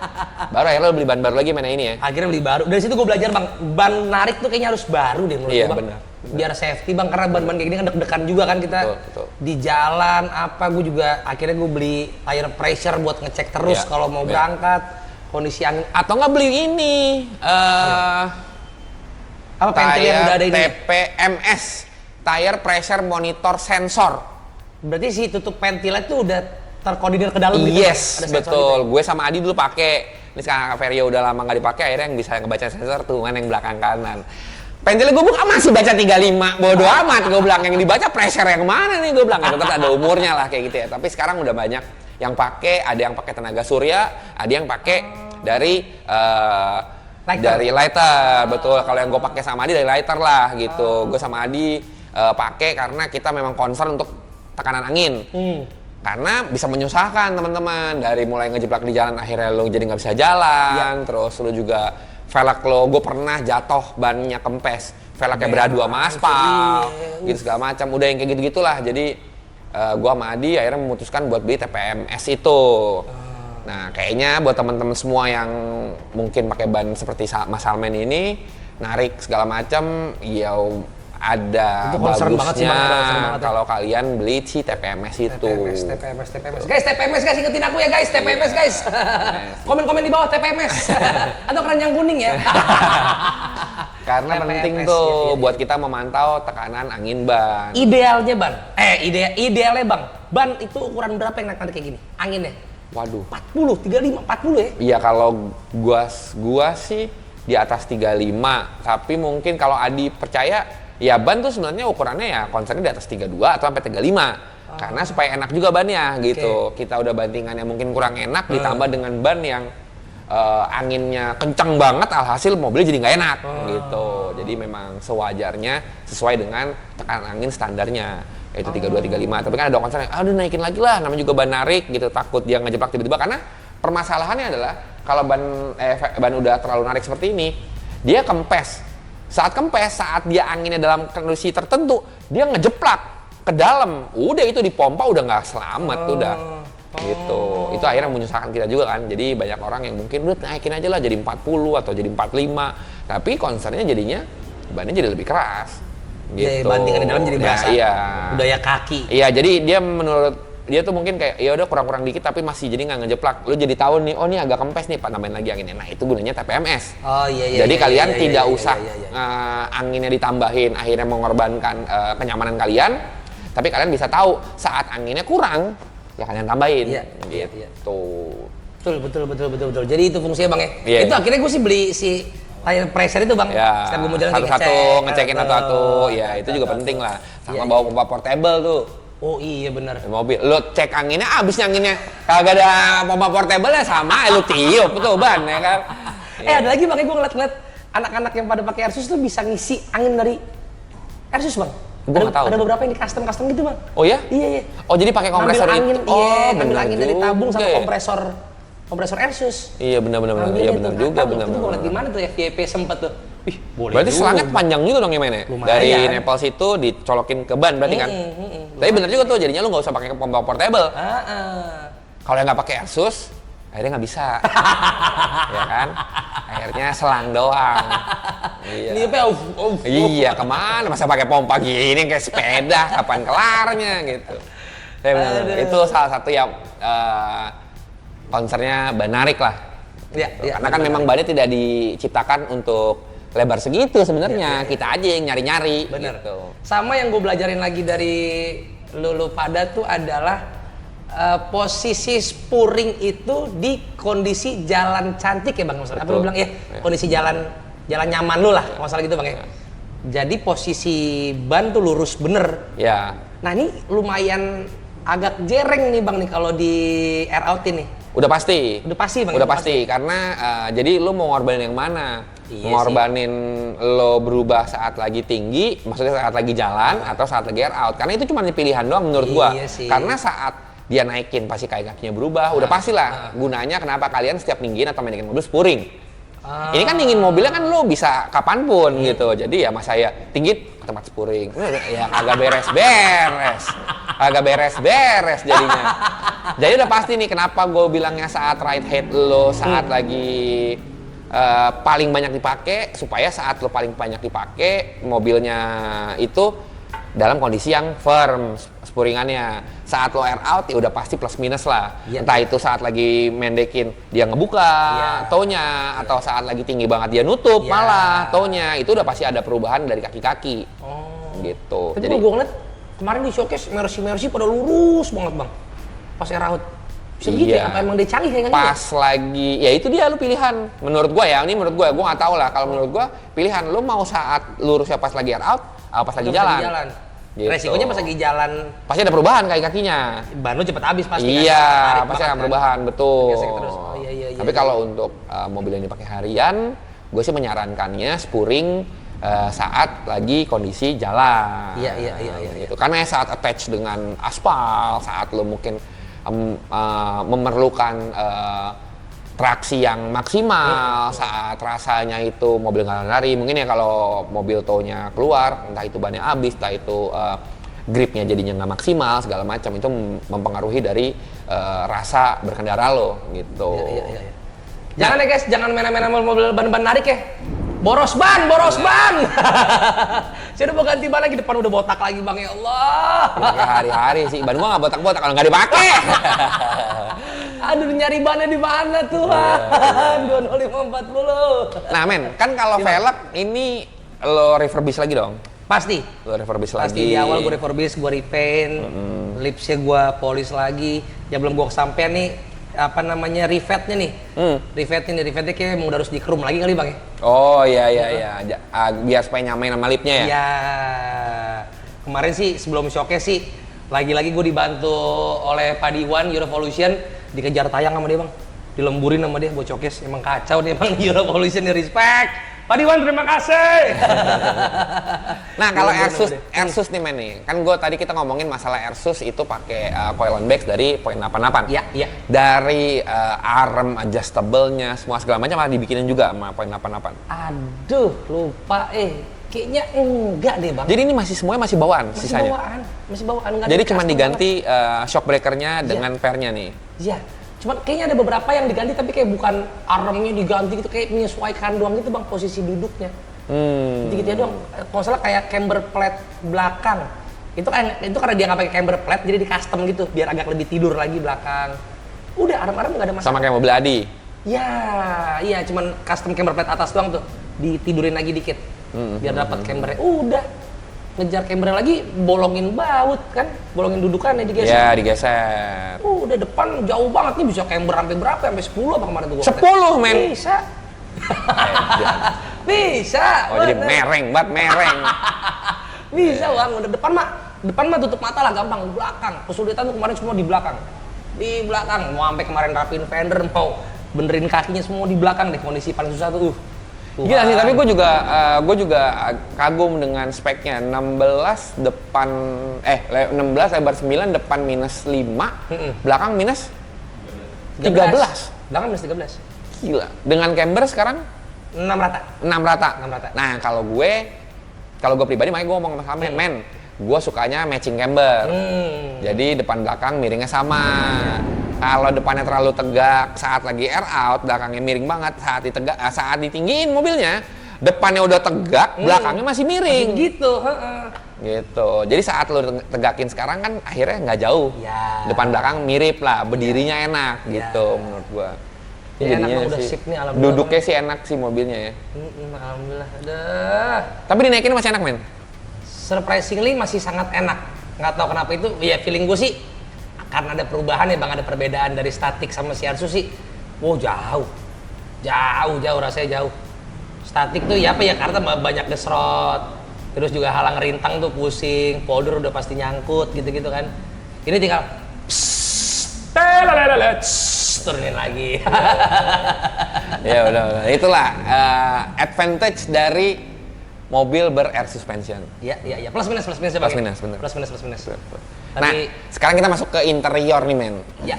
Baru akhirnya lo beli ban baru lagi mana ini ya? Akhirnya beli baru. Dari situ gue belajar bang, ban narik tuh kayaknya harus baru deh menurut gue bang. Bener. Biar safety bang, karena ban-ban kayak gini kan deg-degan juga kan kita. Betul. Di jalan apa, gue juga akhirnya gue beli tire pressure buat ngecek terus kalau mau berangkat. Kondisi angin. Atau nggak beli ini. Apa pentil yang udah ada ini? TPMS, Tire Pressure Monitor Sensor. Berarti si tutup pentilnya itu udah terkoordinir ke dalam gitu? Yes, Ada sensor betul. gitu? Gue sama Adi dulu pakai. Ini sekarang Vario udah lama nggak dipakai, akhirnya yang bisa ngebaca sensor tuh kan yang belakang kanan. Pentilnya gue buka masih baca 35, bodo amat. Gue bilang yang dibaca pressure yang mana nih? Gue bilang tetap ada umurnya lah kayak gitu ya. Tapi sekarang udah banyak yang pakai, ada yang pakai tenaga surya, ada yang pakai dari lighter. Betul. Kalau yang gue pakai sama Adi dari lighter lah gitu. Gue sama Adi pakai karena kita memang concern untuk tekanan angin. Karena bisa menyusahkan teman-teman, dari mulai ngejeplak di jalan akhirnya lo jadi nggak bisa jalan, terus lo juga velg lo, gue pernah jatuh bannya kempes, velgnya beradu sama aspal, gitu segala macam, udah yang kayak gitu-gitulah. Jadi gue sama Adi akhirnya memutuskan buat beli TPMS itu. Nah, kayaknya buat teman-teman semua yang mungkin pakai ban seperti Mas Salman ini, narik segala macam, ya ada bagusnya kalau kalian beli si TPMS itu. TPMS. Guys, ingetin aku ya guys, TPMS guys. Komen-komen di bawah TPMS. Atau keranjang kuning ya. Karena penting tuh buat kita memantau tekanan angin ban. Idealnya ban. Idealnya bang. Ban itu ukuran berapa yang nanti kayak gini? Anginnya? Waduh. 40, 35, 40 ya? Iya, kalau gua sih di atas 35. Tapi mungkin kalau Adi percaya, ya ban tuh sebenarnya ukurannya ya konsepnya di atas 32 atau sampai 35. Karena supaya enak juga bannya gitu. Kita udah bantingan yang mungkin kurang enak ditambah dengan ban yang anginnya kencang banget, alhasil mobilnya jadi nggak enak gitu. Jadi memang sewajarnya sesuai dengan tekanan angin standarnya, yaitu 32, 35. Tapi kan ada konsep yang aduh naikin lagi lah, namanya juga ban narik gitu, takut dia ngejeplak tiba-tiba. Karena permasalahannya adalah kalau ban udah terlalu narik seperti ini, dia kempes. Saat kempes, saat dia anginnya dalam kondisi tertentu, dia ngejeplak ke dalam. Udah itu dipompa udah nggak selamat udah. Gitu. Itu akhirnya menyusahkan kita juga kan. Jadi banyak orang yang mungkin udah naikin aja lah jadi 40 atau jadi 45. Tapi concernnya jadinya bannya jadi lebih keras. Gitu. Ya, bantingan di dalam jadi berasa. Iya. Budaya kaki. Iya, jadi dia menurut dia tuh mungkin kayak ya udah kurang-kurang dikit tapi masih jadi nggak ngejeplak. Lu jadi tahu nih, oh nih agak kempes nih, Pak, nambahin lagi anginnya. Nah, itu gunanya TPMS. Oh iya. Jadi kalian tidak usah anginnya ditambahin akhirnya mengorbankan kenyamanan kalian. Tapi kalian bisa tahu saat anginnya kurang, ya kalian tambahin. Iya, gitu. Betul. Jadi itu fungsinya bang ya. Iya, itu akhirnya gue sih beli si tire pressure itu bang. Ya, setiap gue mau jalan satu-satu ngecekin satu-satu. Ya itu juga penting lah. Sama bawa pompa portable tuh. Oh iya benar. Mobil, lu cek anginnya, abisnya anginnya kagak ada pompa portable ya sama, lu tiup tuh ban ya kan. Ada lagi makanya gue ngeliat anak-anak yang pada pakai Airsus tuh bisa ngisi angin dari Airsus bang. Gua nggak tahu. Ada beberapa yang di custom gitu bang. Oh ya? Iya. Oh jadi pakai kompresor angin, itu? Oh, ngambil angin dari tabung sama ya? kompresor Airsus. Iya benar. Iya benar juga benar. Itu gue ngeliat di mana tuh ya, FYP sempet tuh. Wih, boleh. Berarti selangnya panjang gitu dong yang mainnya? Dari Naples itu dicolokin ke ban berarti kan? Tapi benar juga tuh, jadinya lu nggak usah pakai pompa portable. Kalau yang nggak pakai Airsus, akhirnya nggak bisa. Ya kan? Akhirnya selang doang. Iya. Iya, kemana? Masa pakai pompa gini kayak sepeda, kapan kelarnya gitu. Tapi benar, itu salah satu yang concernnya ban narik lah. Iya. Karena kan memang bannya tidak diciptakan untuk lebar segitu sebenarnya. Kita aja yang nyari-nyari. Bener. Gitu. Sama yang gue belajarin lagi dari lu pada tuh adalah posisi spuring itu di kondisi jalan cantik ya bang. Apa lu bilang ya? Kondisi jalan nyaman lu lah, nggak salah gitu bang ya. Jadi posisi ban tuh lurus bener. Ya. Nah ini lumayan agak jereng nih bang nih kalau di air out ini. Udah pasti bang. Udah pasti karena jadi lu mau ngorbanin yang mana? Iya Ngorbanin lo berubah saat lagi tinggi, maksudnya saat lagi jalan atau saat lagi air out. Karena itu cuma pilihan doang menurut gua. Sih. Karena saat dia naikin pasti kakinya berubah. Udah pastilah gunanya kenapa kalian setiap ninggiin atau naikin mobil spuring. Ini kan dingin mobilnya kan lo bisa kapanpun gitu. Jadi ya mas saya tinggi ke tempat spuring. Ya agak beres-beres jadinya. Jadi udah pasti nih kenapa gue bilangnya saat ride head lo saat lagi paling banyak dipakai, supaya saat lo paling banyak dipakai mobilnya itu dalam kondisi yang firm spuringannya. Saat lo air out ya udah pasti plus minus lah. Entah itu saat lagi mendekin dia ngebuka tonya, atau saat lagi tinggi banget dia nutup malah tonya. Itu udah pasti ada perubahan dari kaki-kaki. Gitu. Tapi jadi gue ngeliat kemarin di showcase Mercy pada lurus banget bang pas air out. Segitu ya? Apa emang dia canggih kayak pas gitu? Lagi, ya itu dia lu pilihan. Menurut gua ya, ini menurut gua nggak tahu lah. Kalau menurut gua pilihan lu mau saat lurusnya pas lagi air out, apa pas lagi jalan. Gitu. Resikonya pas lagi jalan pasti ada perubahan kakinya. Ban lu cepet habis pasti. Iya, pasti akan perubahan, betul. Terus. Tapi kalau untuk mobil yang dipakai harian, gue sih menyarankannya spuring saat lagi kondisi jalan. Iya. Gitu. Karena saat attach dengan aspal, saat lo mungkin memerlukan traksi yang maksimal, saat rasanya itu mobil nggak lari, mungkin ya kalau mobil townya keluar, entah itu bannya habis, entah itu gripnya jadinya nggak maksimal, segala macam, itu mempengaruhi dari rasa berkendara lo gitu. Iya. Jangan ya guys, jangan main-main mobil ban narik ya. Boros ban. Saya udah mau ganti ban lagi, depan udah botak lagi bang, ya Allah. Ya, hari-hari sih, ban gua nggak botak-botak kalau nggak dipakai. Aduh, nyari bannya di mana Tuhan? 20540. Nah men, kan kalau velg ini lo refurbish lagi dong? Pasti. Lo refurbish lagi. Pasti di awal gue refurbish, gue repaint, lipsnya gue polish lagi. Ya belum gue kesampean nih, rivetnya nih. Rivetnya kayak emang udah harus dikerum lagi kali bang ya? Oh iya. Biar supaya nyamain sama lipnya ya? Iya. Kemarin sih sebelum showcase sih, lagi-lagi gue dibantu oleh Pak Diwan, Eurovolution, dikejar tayang sama dia bang. Dilemburin sama dia buat showcase, emang kacau nih bang, Eurovolution, respect. Pak Diwan, terima kasih. Nah kalau Airsus nih men nih, kan tadi kita ngomongin masalah Airsus itu pakai coil on bags dari point 88. Iya. Dari arm adjustable-nya, semua segala macam malah dibikinin juga sama point 88. Aduh, lupa kayaknya enggak deh bang. Jadi ini semuanya masih bawaan sisanya? Masih bawaan. Jadi cuma diganti shock breaker-nya dengan pair-nya nih? Iya. Cuman kayaknya ada beberapa yang diganti tapi kayak bukan armnya diganti gitu, kayak menyesuaikan doang gitu bang posisi duduknya. Gitu ya doang. Kalau salah kayak camber plate belakang. Itu karena dia nggak pakai camber plate jadi di custom gitu biar agak lebih tidur lagi belakang. Udah arm-arm nggak ada masalah. Sama kayak mobil Adi? Iya cuman custom camber plate atas doang tuh. Ditidurin lagi dikit. Biar dapat cambernya. Udah. Ngejar camber lagi, bolongin baut kan, bolongin dudukannya digeser. Iya, digeser. Udah depan jauh banget nih, bisa camber sampai berapa? Sampai 10 apa kemarin tuh gua 10 men? Bisa. Bisa. Oh jadi mereng. Bisa bang, udah depan mah tutup mata lah gampang, di belakang. Kesulitan tuh kemarin semua di belakang. Di belakang, mau sampai kemarin rapiin fender, mau benerin kakinya semua di belakang deh, kondisi paling susah tuh. Gila sih, tapi gue juga kagum dengan speknya. 16 lebar 9, depan minus 5, belakang minus 13. Belakang minus 13. Gila. Dengan camber sekarang 6 rata. 6 rata. Nah, kalau gue pribadi makanya gue ngomong sama men, gue sukanya matching camber. Jadi depan belakang miringnya sama. Kalau depannya terlalu tegak saat lagi air out, belakangnya miring banget. Saat ditinggiin mobilnya, depannya udah tegak, belakangnya masih miring. Gitu. Jadi saat lo tegakin sekarang kan akhirnya nggak jauh. Ya. Depan belakang mirip lah, berdirinya enak gitu menurut gua. Ya, enak, udah sip nih, alhamdulillah. Duduknya sih enak sih mobilnya ya. Alhamdulillah. Aduh. Tapi dinaikin masih enak men? Surprisingly masih sangat enak. Nggak tahu kenapa itu, ya feeling gue sih karena ada perubahan ya bang, ada perbedaan dari statik sama si Airsus sih. Wow jauh rasanya jauh. Statik tuh ya karena banyak gesrot, terus juga halang rintang tuh pusing, folder udah pasti nyangkut gitu-gitu kan. Ini tinggal turunin lagi. Ya udah. Itulah advantage dari mobil ber-air suspension. Iya. Plus minus bener. Plus minus. Nah, Tapi, sekarang kita masuk ke interior nih men. Ya.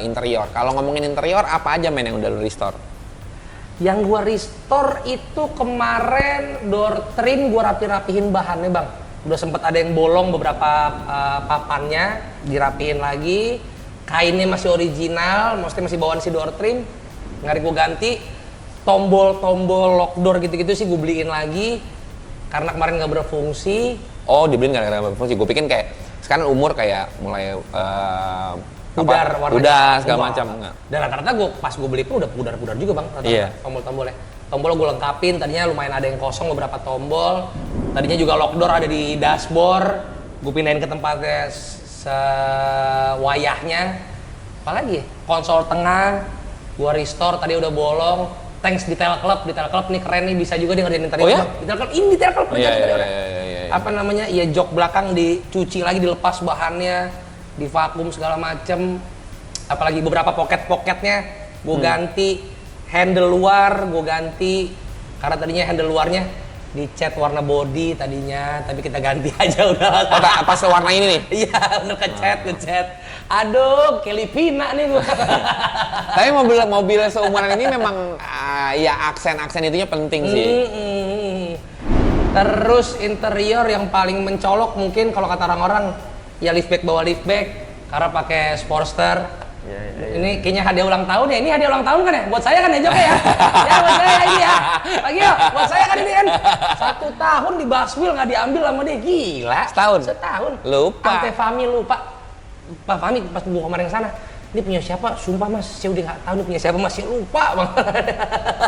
Interior. Kalau ngomongin interior, apa aja men yang udah lu restore? Yang gua restore itu kemarin door trim gua rapihin bahannya bang. Udah sempet ada yang bolong beberapa papannya, dirapihin lagi. Kainnya masih original, maksudnya masih bawaan si door trim. Nggak gua ganti. Tombol lock door gitu-gitu sih gue beliin lagi karena kemarin nggak berfungsi. Oh, dibeliin gara-gara berfungsi. Gue pikir kayak sekarang umur kayak mulai pudar segala macam. Dan rata-rata pas gue beli pun udah pudar juga bang. Iya. Tombol-tombolnya. Tombol gue lengkapin. Tadinya lumayan ada yang kosong beberapa tombol. Tadinya juga lock door ada di dashboard. Gue pindahin ke tempatnya sewayahnya. Apalagi ya? Konsol tengah. Gue restore. Tadi udah bolong. Thanks Detail Club nih keren nih, bisa juga dia ngerjain interior. Oh ya? Detail Club ini Detail Club Iya. Apa namanya? Ya jok belakang dicuci lagi, dilepas bahannya, divakum segala macem. Apalagi beberapa pocket-pocketnya gue ganti, handle luar gue ganti Karena tadinya handle luarnya dicat warna body tadinya, tapi kita ganti aja udah. Oh, pas warna ini nih? Iya, bener ngecat. Aduh, Kelipina nih gua. Tapi mobil seumuran ini memang ya aksen-aksen itunya penting sih. Terus interior yang paling mencolok mungkin kalau kata orang-orang ya liftback bawa liftback karena pakai Sportster. Ini kayaknya hadiah ulang tahun ya. Ini hadiah ulang tahun kan ya? Buat saya kan ya Jok ya? Ya buat saya ini ya. Pak Gio, buat saya kan ini kan 1 tahun di Baswil nggak diambil sama dia. Gila. Setahun. Lupa. Sampai Fahmi lupa. Pak Fahmi pas gua kemarin sana, ini punya siapa? Sumpah mas, saya udah nggak tahu ini punya siapa, masih lupa bang.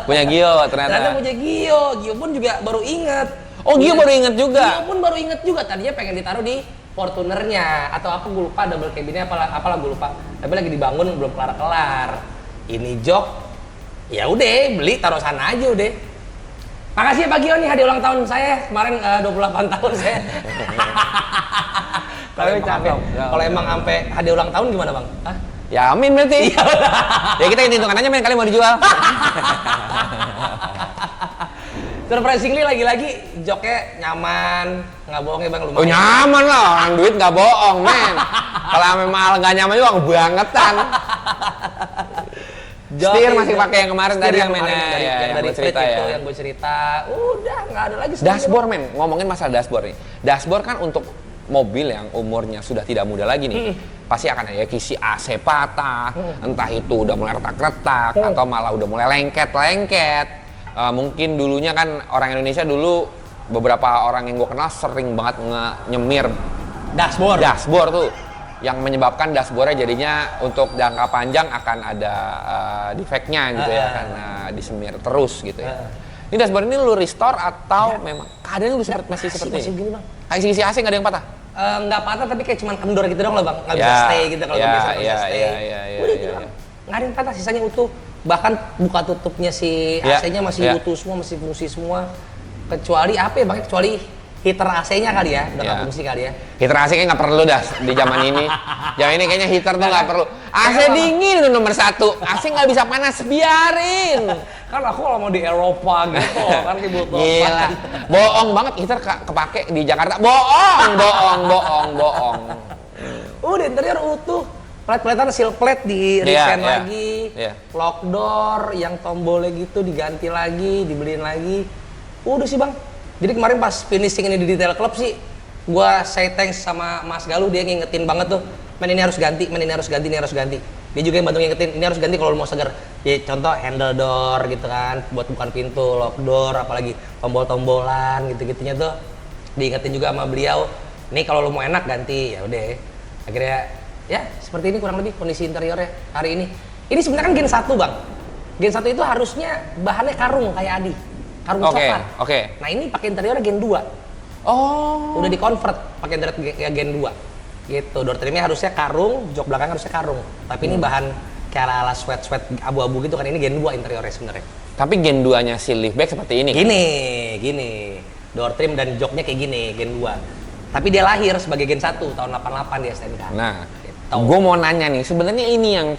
Punya Gio ternyata. Punya Gio. Gio pun juga baru inget. Oh Gio baru inget juga? Gio pun baru inget juga. Tadinya pengen ditaruh di Fortunernya atau apa gue lupa, double cabinnya apalah gue lupa, tapi lagi dibangun belum kelar. Ini jok ya udah beli taruh sana aja udah. Makasih ya Pak Gio nih hadiah ulang tahun saya kemarin 28 tahun saya. Tapi capek. Kalau emang sampai hadiah ulang tahun gimana bang? Hah? Ya amin berarti. Ya kita hitung aja men, kali mau dijual. Surprisingly lagi-lagi joknya nyaman, nggak bohong ya bang, lumayan. Oh nyaman lah, orang duit nggak bohong men. Kalau memang nggak nyaman juga bangetan. Setir masih pakai yang kemarin tadi yang mainnya yang dari cerita ya. Yang gue cerita, udah nggak ada lagi. Dashboard men, ngomongin masalah dashboard nih. Dashboard kan untuk mobil yang umurnya sudah tidak muda lagi nih, pasti akan ada kisi AC patah, entah itu udah mulai retak-retak atau malah udah mulai lengket. Mungkin dulunya kan orang Indonesia dulu beberapa orang yang gue kenal sering banget nyemir dashboard tuh, yang menyebabkan dashboardnya jadinya untuk jangka panjang akan ada defeknya gitu ya, karena disemir terus gitu ya. Ini dashboard ini lu restore atau memang keadaannya udah masih seperti masih ini? gini bang. Isi AC nggak ada yang patah? Nggak patah tapi kayak cuman kendor gitu dong lah bang, nggak bisa stay gitu kalau biasa bisa stay. Udah gitu bang, nggak ada yang patah, sisanya utuh. Bahkan buka tutupnya si AC-nya masih utuh semua, masih fungsi semua. Kecuali apa ya bang? Kecuali heater AC-nya kali ya, udah nggak fungsi kali ya. Heater AC kayaknya nggak perlu dah di zaman ini. Zaman ini kayaknya heater tuh nggak perlu. AC dingin itu nomor 1. AC nggak bisa panas, biarin. Kan aku kalau mau di Eropa gitu kan kebutuhan. Gila, bohong banget heater kepake di Jakarta. Bohong. Udah interior utuh. Plate-platean seal plate di repaint lagi, lock door yang tombolnya gitu diganti lagi, dibeliin lagi. Udah sih bang. Jadi kemarin pas finishing ini di detail club sih, gua say thanks sama Mas Galuh, dia ngingetin banget tuh, men ini harus ganti, ini harus ganti. Dia juga yang bantu ngingetin, ini harus ganti kalau lu mau seger. Ya contoh handle door gitu kan, buat bukan pintu, lock door, apalagi tombol-tombolan gitu-gitunya tuh diingetin juga sama beliau. Nih kalau lu mau enak ganti, ya udah. Akhirnya ya seperti ini kurang lebih kondisi interiornya hari ini. Ini sebenarnya kan Gen 1 bang. Gen 1 itu harusnya bahannya karung kayak Adi, karung coklat. Nah ini pakai interiornya Gen 2. Oh. Udah di convert pakai interior Gen 2 gitu. Door trimnya harusnya karung, jok belakang harusnya karung. Tapi ini bahan kayak ala sweat abu-abu gitu kan, ini Gen 2 interiornya sebenarnya. Tapi Gen 2-nya si liftback seperti ini. Gini. Door trim dan joknya kayak gini Gen 2. Tapi dia lahir sebagai Gen 1 tahun 88 di STNK. Nah, gue mau nanya nih, sebenarnya ini yang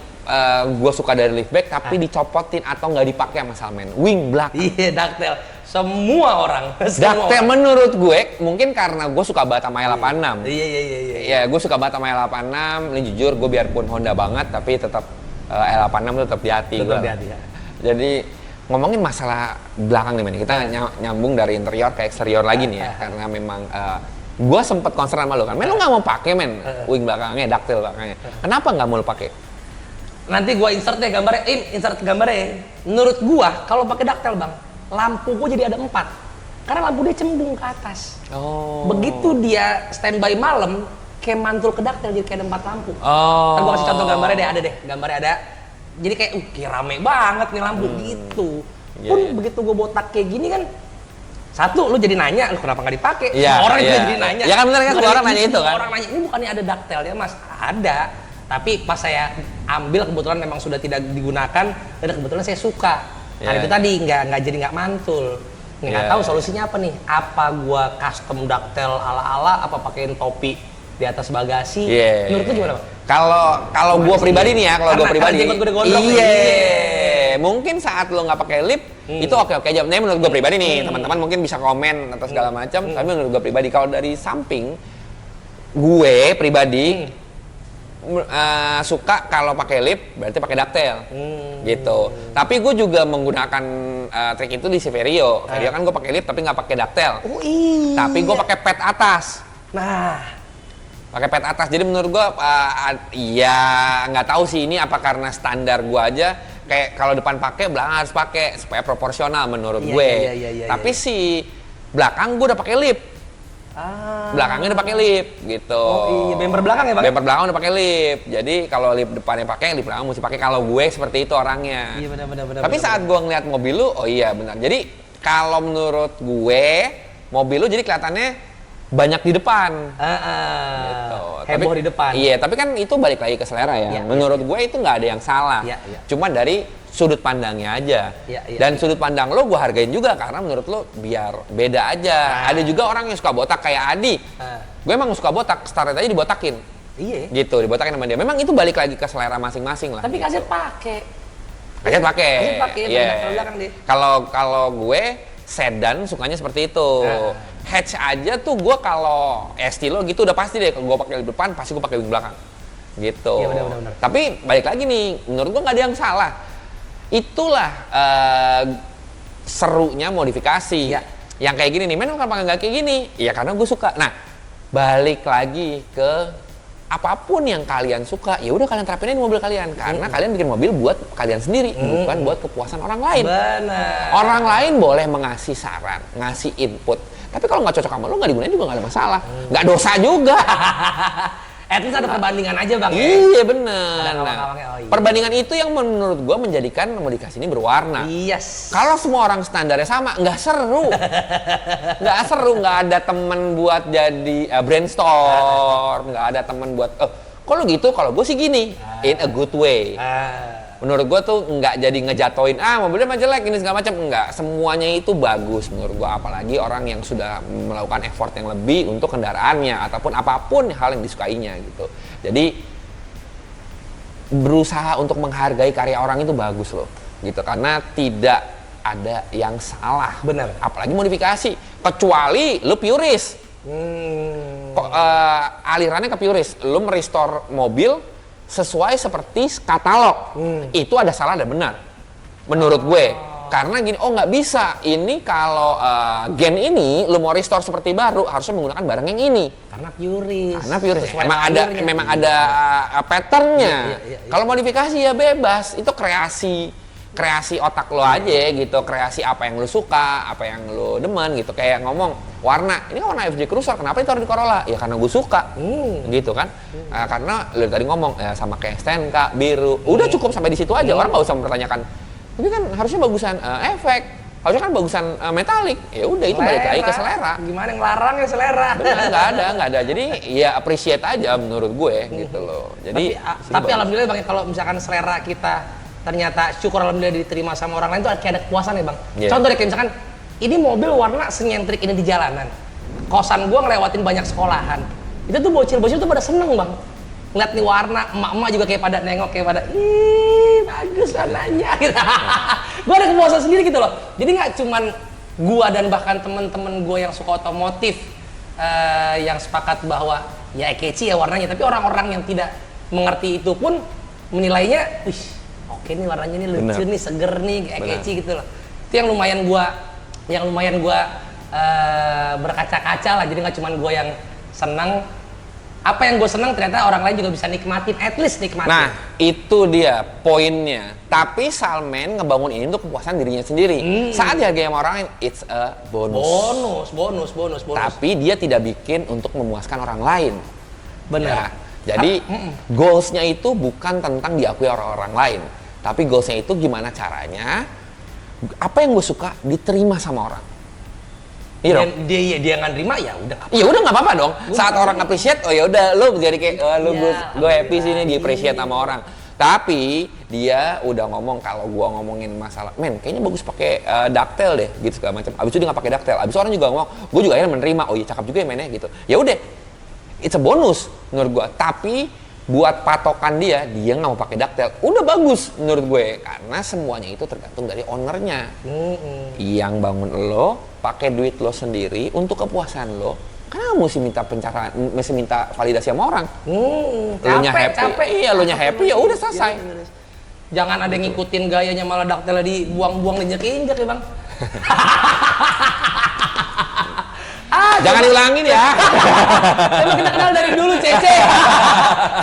gue suka dari liftback tapi dicopotin atau nggak dipakai sama Salman, wing belakang. Iya, ductile. Semua orang. Ductile menurut gue mungkin karena gue suka banget sama L86. Iya. Ya, gue suka banget sama L86. Ini jujur, gue biarpun Honda banget tapi tetap L86 tetap di hati gue. Ya. Jadi ngomongin masalah belakang nih, men. Kita nyambung dari interior ke eksterior lagi nih ya, karena memang gue sempet concern sama lo kan, men lu nggak mau pakai men wing belakangnya, ductile belakangnya. Kenapa nggak mau lo pakai? Nanti gue insert gambarnya. Menurut gue kalau pakai ductile bang, lampu gue jadi ada 4, karena lampu dia cembung ke atas. Begitu dia standby malam, kayak mantul ke ductile jadi kayak ada 4 lampu. Ntar gue kasih contoh gambarnya deh, gambarnya ada. Jadi kayak kayak rame banget nih lampu gitu. Begitu gue botak kayak gini kan, satu, lu jadi nanya, lu kenapa nggak dipakai? Orang juga jadi nanya. Ya kan bener kan, orang nanya itu kan. Orang nanya, ini bukannya ada ductile ya mas? Ada. Tapi pas saya ambil kebetulan memang sudah tidak digunakan, dan kebetulan saya suka. Karena itu tadi nggak mantul. Nggak tahu solusinya apa nih? Apa gua custom ductile ala-ala? Apa pakein topi di atas bagasi? Menurut lu gimana bang? Kalau gua pribadi nih ya, kalau gua pribadi, mungkin saat lo nggak pakai lip itu oke aja. Nah, menurut gue pribadi nih, teman-teman mungkin bisa komen atau segala macam. Tapi menurut gue pribadi, kalau dari samping gue pribadi suka kalau pakai lip berarti pakai ducktail gitu. Tapi gue juga menggunakan trik itu di Saverio. Vario kan gue pakai lip tapi nggak pakai ducktail. Oh iya. Tapi gue pakai pad atas. Nah, Pakai pad atas. Jadi menurut gue ya nggak tahu sih ini apa karena standar gue aja. Kayak kalau depan pakai, belakang harus pakai supaya proporsional menurut gue. Tapi si belakang gue udah pakai lip. Belakangnya udah pakai lip gitu. Oh iya, bumper belakang ya, Bang? Bumper belakang udah pakai lip. Jadi kalau lip depannya pakai, lip belakang mesti pakai. Kalau gue seperti itu orangnya. Iya benar. Tapi saat gue ngeliat mobil lu, oh iya benar. Jadi kalau menurut gue, mobil lu jadi kelihatannya banyak di depan. Gitu. Heboh di depan. Iya, tapi kan itu balik lagi ke selera ya. Menurut gue itu nggak ada yang salah. Cuma dari sudut pandangnya aja. Dan sudut pandang lo gue hargain juga karena menurut lo biar beda aja. Ada juga orang yang suka botak kayak Adi. Gue emang suka botak, start aja dibotakin. Iya. Gitu, dibotakin sama dia. Memang itu balik lagi ke selera masing-masing lah. Tapi kaset pakai. Kaset pakai. Iya. Kalau gue sedan sukanya seperti itu. Hatch aja tuh gue kalau estilo gitu udah pasti deh, kalau gue pakai wing depan pasti gue pakai wing belakang gitu. Iya benar. Tapi balik lagi nih, menurut gue nggak ada yang salah. Itulah serunya modifikasi. Yang kayak gini nih, men kenapa nggak kayak gini? Ya karena gue suka. Nah, balik lagi ke apapun yang kalian suka, ya udah kalian terapin di mobil kalian karena kalian bikin mobil buat kalian sendiri, bukan buat kepuasan orang lain. Benar. Orang lain boleh mengasih saran, ngasih input. Tapi kalau nggak cocok sama lo, nggak digunain juga nggak ada masalah. Nggak dosa juga. At least ada perbandingan aja, Bang. Iya bener. Ada Nah, iya. perbandingan itu yang menurut gue menjadikan modifikasi ini berwarna. Yes. Kalau semua orang standarnya sama, nggak seru. Nggak seru, nggak ada temen buat jadi brainstorm, nggak ada temen buat, kalau gitu, kalau gue sih gini, in a good way. Menurut gue tuh nggak jadi ngejatoin, mobilnya mah jelek ini segala macam, enggak. Semuanya itu bagus menurut gue, apalagi orang yang sudah melakukan effort yang lebih untuk kendaraannya ataupun apapun hal yang disukainya gitu. Jadi berusaha untuk menghargai karya orang itu bagus loh, gitu. Karena tidak ada yang salah. Benar. Apalagi modifikasi, kecuali lu purist. Alirannya ke purist, lu merestore mobil sesuai seperti katalog, itu ada salah ada benar menurut gue. Karena gini, nggak bisa ini kalau gen ini lu mau restore seperti baru harusnya menggunakan barang yang ini Karena purist. memang ada patternnya. Kalau modifikasi ya bebas, itu kreasi otak lo aja gitu, kreasi apa yang lo suka, apa yang lo demen gitu. Kayak ngomong warna, ini kan warna FJ Cruiser, kenapa itu harus di Corolla? Ya karena gue suka, gitu kan. Karena lo tadi ngomong sama kayak STNK, biru, udah cukup sampai di situ aja. Orang nggak usah mempertanyakan. Tapi kan harusnya bagusan efek, harusnya kan bagusan metalik. Ya udah itu balik lagi ke selera. Gimana yang ya selera? Benar, nggak ada. Jadi ya appreciate aja menurut gue gitu loh. Jadi tapi alhamdulillah Bang, kalau misalkan selera kita ternyata syukur alhamdulillah diterima sama orang lain tuh kayak ada kepuasan ya Bang. Contoh deh kayak misalkan ini mobil warna senyentrik ini di jalanan. Kosan gua ngelewatin banyak sekolahan. Itu tuh bocil-bocil tuh pada seneng Bang. Ngeliat nih warna, emak-emak juga kayak pada nengok, kayak pada ih bagus warnanya gitu. Gua ada kepuasan sendiri gitu loh. Jadi nggak cuman gua dan bahkan temen-temen gua yang suka otomotif yang sepakat bahwa ya kece ya warnanya, tapi orang-orang yang tidak mengerti itu pun menilainya, wih oke nih warnanya nih lucu nih, seger nih, kayak kece gitu loh. Itu yang lumayan gua berkaca-kaca lah. Jadi nggak cuman gua yang senang, apa yang gue senang ternyata orang lain juga bisa nikmatin, at least nikmatin. Nah itu dia poinnya. Tapi Salman ngebangun ini untuk kepuasan dirinya sendiri. Saat dihargai sama orang lain, it's a bonus. Bonus. Tapi dia tidak bikin untuk memuaskan orang lain. Benar. Ya, jadi goalsnya itu bukan tentang diakui orang-orang lain, tapi goalsnya itu gimana caranya apa yang gue suka diterima sama orang. Iya dong. Dia nggak nerima ya udah. Ya udah nggak apa-apa dong. Saat orang appreciate, oh ya udah lo jadi kayak gue happy sih nih di appreciate sama orang. Tapi dia udah ngomong, kalau gue ngomongin masalah, men kayaknya bagus pakai ducktail deh gitu segala macam. Abis itu dia nggak pakai ducktail. Abis itu orang juga ngomong, gue juga akhirnya menerima. Oh iya cakep juga ya mainnya gitu. Ya udah. It's a bonus menurut gue, tapi buat patokan dia nggak mau pakai daktel. Udah bagus menurut gue, karena semuanya itu tergantung dari ownernya. Yang bangun lo, pakai duit lo sendiri untuk kepuasan lo. Kenapa mesti minta validasi sama orang? Lo nya happy, lo nya happy, ya udah selesai. Jangan ada yang ngikutin gayanya malah daktelnya dibuang-buang injek-injek ya bang. Jangan diulangin ya. Emang kita kenal dari dulu Cece.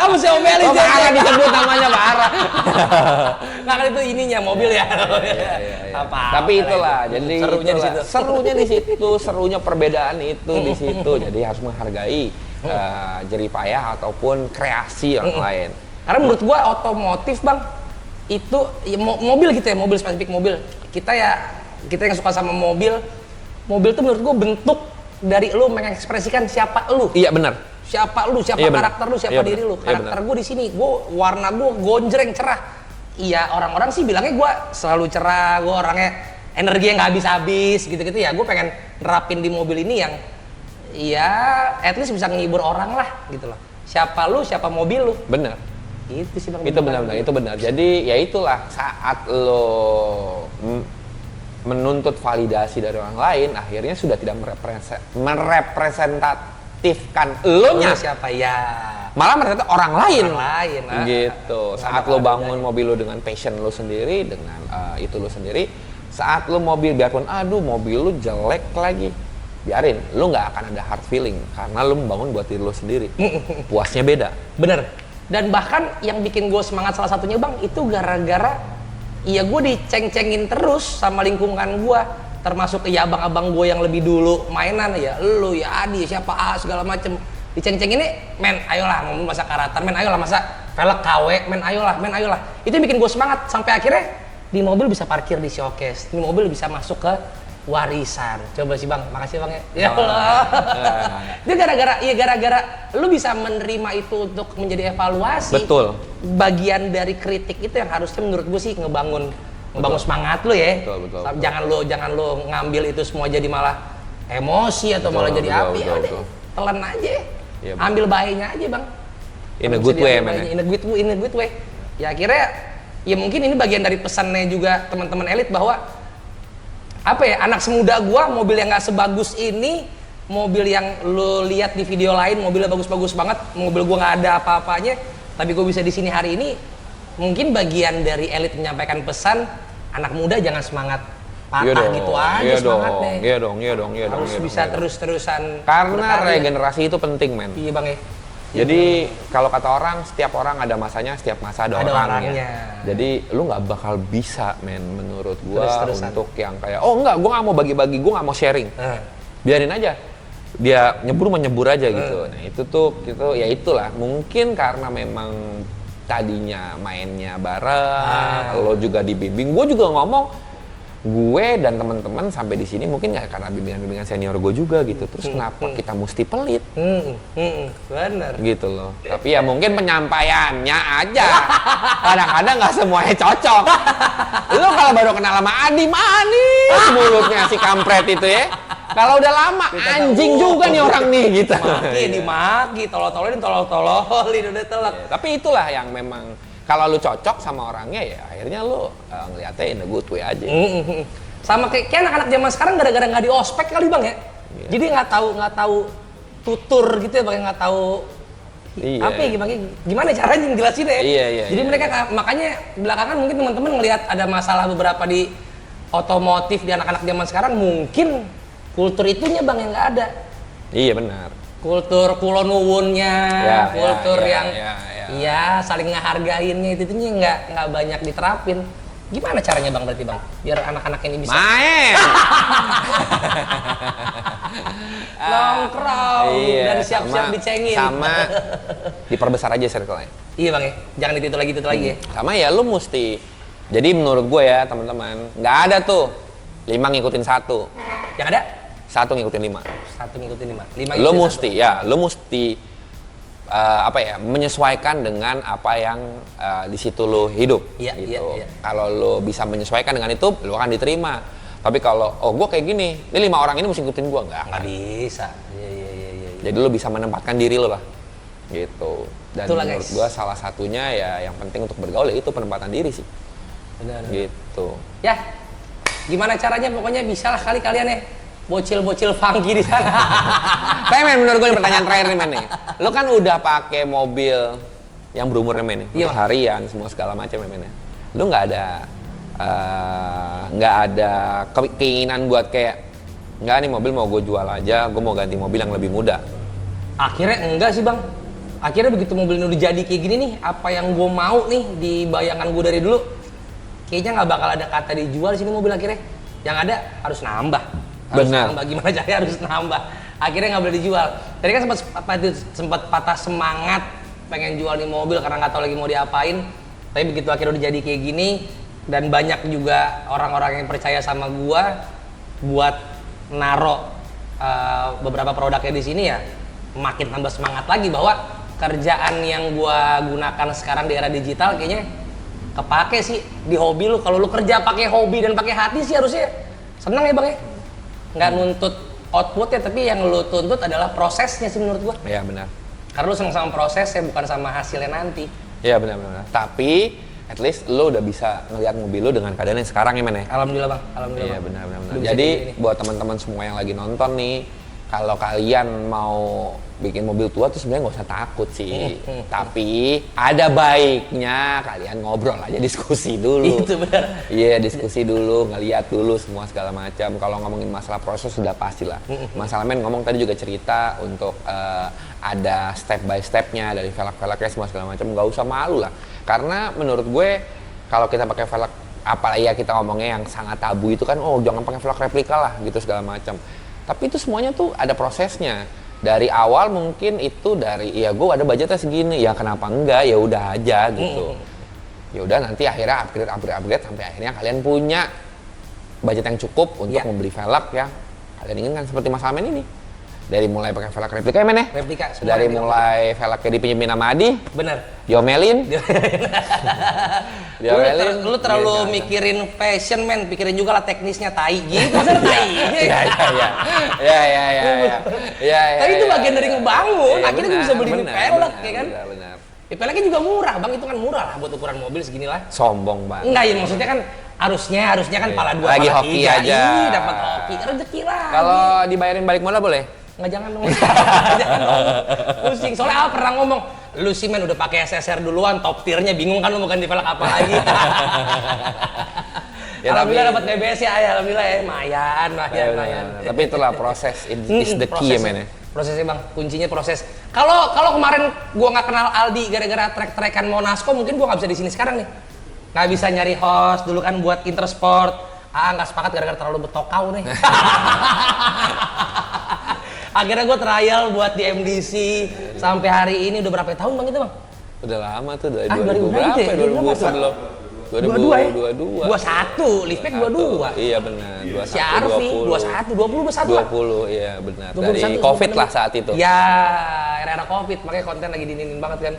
Kamu si omelin Cece. Parah disebut namanya parah. Nah kan itu ininya mobil ya. Apa? Tapi itulah, jadi serunya di situ. Serunya di situ, serunya perbedaan itu di situ. Jadi harus menghargai jerih payah ataupun kreasi orang lain. Karena menurut gua otomotif bang itu ya, mobil gitu ya, mobil spesifik mobil. Kita yang suka sama mobil tuh menurut gua bentuk dari lu mengekspresikan siapa lu. Iya benar. Siapa lu, siapa karakter lu, siapa diri lu. Karakter gua di sini, warna gua gonjreng cerah. Iya, orang-orang sih bilangnya gua selalu cerah, gua orangnya energi yang nggak habis-habis gitu-gitu ya. Gua pengen nerapin di mobil ini yang ya at least bisa ngehibur orang lah gitu loh. Siapa lu, siapa mobil lu. Benar. Itu sih bang. Itu benar-benar, itu benar. Jadi ya itulah, saat lo menuntut validasi dari orang lain, akhirnya sudah tidak merepresentatifkan elonya. Siapa ya? Malah merepresentasi orang lain. Gitu. Saat lo bangun mobil lo dengan passion lo sendiri, dengan itu lo sendiri. Saat lo mobil, biarpun aduh mobil lo jelek lagi, biarin. Lo nggak akan ada hard feeling karena lo membangun buat diri lo sendiri. Puasnya beda. Bener. Dan bahkan yang bikin gue semangat salah satunya bang, itu gara-gara iya gue diceng-cengin terus sama lingkungan gue, termasuk ya abang-abang gue yang lebih dulu mainan ya, lu ya Adi siapa segala macem, diceng-cengin ini, men ayolah mau masa karatan, men ayolah masa velg KW, men ayolah, itu yang bikin gue semangat sampai akhirnya di mobil bisa parkir di showcase, di mobil bisa masuk ke warisan. Coba sih bang, makasih bang ya. Ya Allah. Itu gara-gara lu bisa menerima itu untuk menjadi evaluasi. Betul. Bagian dari kritik itu yang harusnya menurut gue sih ngebangun semangat lu ya. Betul. Jangan lu ngambil itu semua jadi malah emosi atau malah jadi api. Telan aja. Ya, ambil baiknya aja bang. In a good way, man. In a good way. Ya akhirnya ya mungkin ini bagian dari pesannya juga teman-teman elit bahwa apa ya, anak semuda gua mobil yang nggak sebagus ini, mobil yang lo lihat di video lain mobilnya bagus-bagus banget, mobil gua nggak ada apa-apanya, tapi gua bisa di sini hari ini, mungkin bagian dari elit menyampaikan pesan anak muda jangan semangat patah gitu aja semangatnya. Iya dong. Harus bisa terus-terusan. Karena regenerasi itu penting, men. Iya bang ya. Jadi kalau kata orang, setiap orang ada masanya, setiap masa ada orangnya. Jadi lu nggak bakal bisa, men, menurut gua untuk yang kayak, oh enggak, gua nggak mau bagi-bagi, gua nggak mau sharing. Biarin aja, dia nyebur aja gitu. Nah itu ya itulah. Mungkin karena memang tadinya mainnya bareng, lo juga dibimbing. Gua juga ngomong, gue dan teman-teman sampai di sini mungkin nggak karena bimbingan senior gue juga gitu. Terus kenapa kita mesti pelit? Bener. Gitu loh. Tapi ya mungkin penyampaiannya aja. Kadang-kadang nggak semuanya cocok. Lo kalau baru kenal sama Adi, manis mulutnya si kampret itu ya. Kalau udah lama, anjing juga nih orang nih gitu. Dimaki, tolol-tololin udah telak. Tapi itulah yang memang kalau lu cocok sama orangnya ya akhirnya lu ngeliatnya in a good way aja. Sama kayak anak-anak zaman sekarang gara-gara nggak di ospek kali bang ya. Jadi nggak tahu tutur gitu ya bang, nggak tahu apa ya gimana caranya jelasin ya. Iya. Jadi mereka makanya belakangan mungkin teman-teman ngelihat ada masalah beberapa di otomotif di anak-anak zaman sekarang, mungkin kultur itunya bang yang nggak ada. Iya benar. Kultur kulonuwunnya, kultur yang saling ngehargainnya itu nggak banyak diterapin. Gimana caranya bang berarti bang biar anak-anak ini bisa main nongkrong dan siap-siap dicengin sama diperbesar aja circle-nya. Iya bang ya, jangan itu lagi ya. Sama ya lu mesti, jadi menurut gue ya teman-teman, nggak ada tuh 5 ngikutin 1. Yang ada 1 ngikutin 5. 1 ngikutin 5. Lu mesti menyesuaikan dengan apa yang di situ lo hidup. Gitu. Kalau lo bisa menyesuaikan dengan itu, lo akan diterima. Tapi kalau gue kayak gini, ini 5 orang ini mesti ngikutin gue, nggak bisa. Iya. Jadi lo bisa menempatkan diri lo lah, gitu. Dan itulah, menurut guys. gua salah satunya ya yang penting untuk bergaul ya itu penempatan diri sih. Benar. Gitu. Ya, gimana caranya pokoknya bisa lah kali kalian ya bocil-bocil funky di sana. Tapi men, menurut gue ini pertanyaan terakhir nih men nih. Lu kan udah pakai mobil yang berumur men nih, Iya, harian semua segala macam ya men. Lu nggak ada keinginan buat kayak nggak nih mobil mau gue jual aja, gue mau ganti mobil yang lebih muda. Akhirnya enggak sih bang. Akhirnya begitu mobil ini udah jadi kayak gini nih, apa yang gue mau nih di bayangan gue dari dulu, kayaknya nggak bakal ada kata dijual di sini mobil akhirnya. Yang ada harus nambah. Harus Benar. nambah, gimana caranya harus nambah. Akhirnya nggak boleh dijual. Tadi kan sempat patah semangat pengen jual nih mobil karena nggak tahu lagi mau diapain. Tapi begitu akhirnya udah jadi kayak gini dan banyak juga orang-orang yang percaya sama gua buat naro beberapa produknya di sini ya, makin tambah semangat lagi bahwa kerjaan yang gua gunakan sekarang di era digital kayaknya kepake sih di hobi lu. Kalau lu kerja pakai hobi dan pakai hati sih harusnya seneng ya bang ya. Nggak nuntut outputnya, tapi yang lu tuntut adalah prosesnya sih menurut gua. Iya benar. Karena lu seneng sama prosesnya bukan sama hasilnya nanti. Iya benar. Tapi at least lu udah bisa ngeliat mobil lu dengan keadaan yang sekarang ya men ya. Alhamdulillah bang, alhamdulillah. Iya Bang. benar. Udah bisa Jadi kayak gini. buat teman-teman semua yang lagi nonton nih, kalau kalian mau bikin mobil tua tuh sebenarnya nggak usah takut sih. Tapi ada baiknya kalian ngobrol aja, diskusi dulu. Itu benar. Iya, diskusi dulu, ngeliat dulu semua segala macam. Kalau ngomongin masalah proses sudah pastilah. Masalah men ngomong tadi juga cerita untuk ada step by stepnya dari velg-velgnya semua segala macam. Nggak usah malu lah. Karena menurut gue kalau kita pakai velg, apalagi ya kita ngomongnya yang sangat tabu itu kan, oh jangan pakai velg replika lah gitu segala macam. Tapi itu semuanya tuh ada prosesnya. Dari awal mungkin itu dari ya gue ada budgetnya segini, ya kenapa enggak, ya udah aja gitu. Ya udah nanti akhirnya upgrade sampai akhirnya kalian punya budget yang cukup untuk membeli velg yang kalian inginkan seperti Mas Amen ini. Dari mulai pakai velg replika ya men ya? Replika. Dari mulai velgnya dipinjemin sama Adi, Bener. diomelin. Lu terlalu mikirin fashion men, pikirin juga lah teknisnya tai gitu. Masa tai? Iya. Tapi itu bagian dari ngebangun, Iya, akhirnya benar, bisa beli benar, velg ya kan? Benar. Ya, velgnya juga murah bang, itu kan murah lah buat ukuran mobil segini lah. Sombong banget. Enggak ya, maksudnya kan harusnya kan pala dua, Lagi pala hoki tiga. aja. Ih, dapat hoki, rezeki lah. Kalau dibayarin balik modal boleh? Nggak, jangan dong. Jangan dong. Pusing. Soalnya Al pernah ngomong, lu sih men udah pakai SSR duluan, top tiernya bingung kan lu mau ganti velg apa lagi. Ya, alhamdulillah tapi- dapat BBS ya, alhamdulillah ya, mayan. Tapi itulah proses is the key ya men ya. Prosesnya bang, kuncinya proses. Kalau kemarin gua nggak kenal Aldi gara-gara trek-trekan Monasco, mungkin gua nggak bisa di sini sekarang nih. Nggak bisa nyari host dulu kan buat Intersport. Nggak sepakat gara-gara terlalu betokau nih. Akhirnya gue trial buat di MDC sampai hari ini udah berapa tahun bang itu bang? Udah lama tuh, dari 2000 berapa ya? 2000 sebelum 22 ya? 2022. 21, liftback 22. Iya benar, 21, Si Arfi 21, 20, 21 Pak. 20, iya benar. 21, Dari Covid lah saat itu. Ya, era Covid, makanya konten lagi dininin banget kan.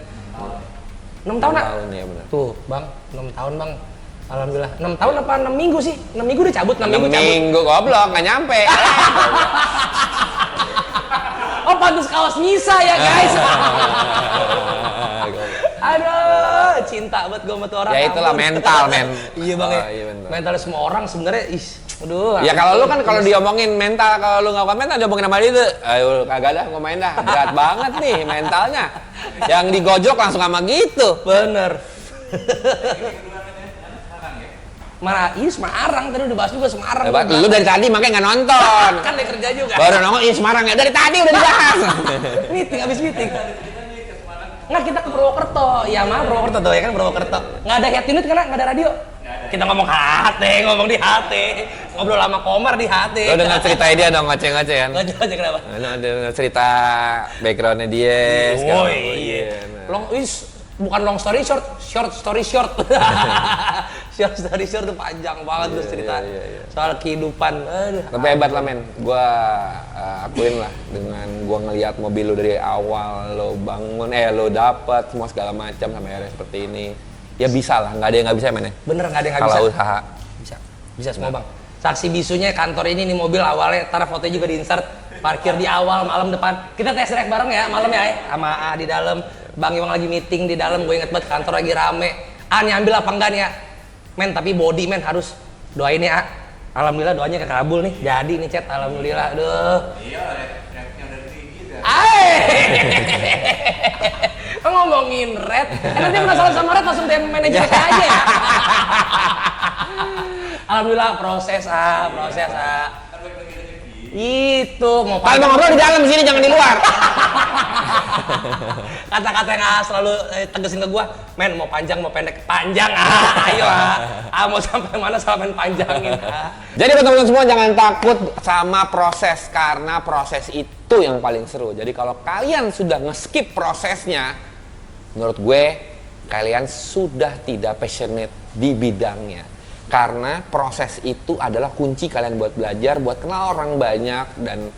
6 tahun nak? ya benar. Tuh bang, 6 tahun bang. Alhamdulillah. 6 tahun apa 6 minggu sih? 6 minggu udah cabut, 6 minggu cabut. Minggu goblok, nggak nyampe. Oh pantas kaos Nisa ya guys. Aduh, cinta banget gue sama tuh orang. Ya itulah ampun. mental men. Iya bang ya. Iya, bener. Mental semua orang sebenarnya aduh. Ya kalau lu kan kalau diomongin mental, kalau lu nggak kuat mental diomongin sama dia tuh, ayo kagak dah gue main dah, berat banget nih mentalnya. Yang digojok langsung sama gitu. Bener. Mana? Iya Semarang, tadi udah bahas juga Semarang. Lu dari tadi makanya nggak nonton. Kan dia kerja juga. Baru nongol, iya Semarang ya, dari tadi udah dibahas. Meeting, habis meeting. Nggak, kita ke Purwokerto. Ya mah Purwokerto tuh ya kan, Purwokerto. Nggak ada head unit karena nggak ada radio. Kita ngomong HT, ngomong di HT. Ngobrol sama Komar di HT. Lu dengar cerita dia dong, ngoceh-ngoceh kan? Nggak aja kenapa? Lu ada cerita backgroundnya dia. Oh iya. Bukan long story short, short story short. Short story short tuh panjang banget tuh cerita soal kehidupan. Aduh. Tapi hebat lah men, gua akuin lah dengan gua ngelihat mobil lu dari awal lo bangun, lo dapat semua segala macam sampai akhirnya seperti ini. Ya bisa lah, nggak ada yang nggak bisa men ya. Bener nggak ada yang nggak bisa. Kalau usaha. Bisa semua bang. Saksi bisunya kantor ini nih mobil awalnya, ntar fotonya juga di insert. Parkir di awal malam depan. Kita tes drive bareng ya malam ya, sama A di dalam. Bang Iwang lagi meeting di dalam, gue inget banget kantor lagi rame. Nih ambil apa enggak nih ya? Men, tapi body men harus doain ya. Alhamdulillah doanya kekabul nih. Jadi nih chat, alhamdulillah. Aduh. Iya, rapnya udah tinggi dah. Ngomongin red, nanti masalah sama red langsung DM manajer saya aja ya. Alhamdulillah proses. Itu mau Kalau mau ngobrol di dalam sini, jangan di luar. Kata-kata yang selalu tegesin ke gua, men mau panjang mau pendek, panjang ayo mau sampai mana sampai panjangin Jadi buat teman-teman semua jangan takut sama proses, karena proses itu yang paling seru. Jadi kalau kalian sudah nge-skip prosesnya, menurut gue kalian sudah tidak passionate di bidangnya. Karena proses itu adalah kunci kalian buat belajar, buat kenal orang banyak, dan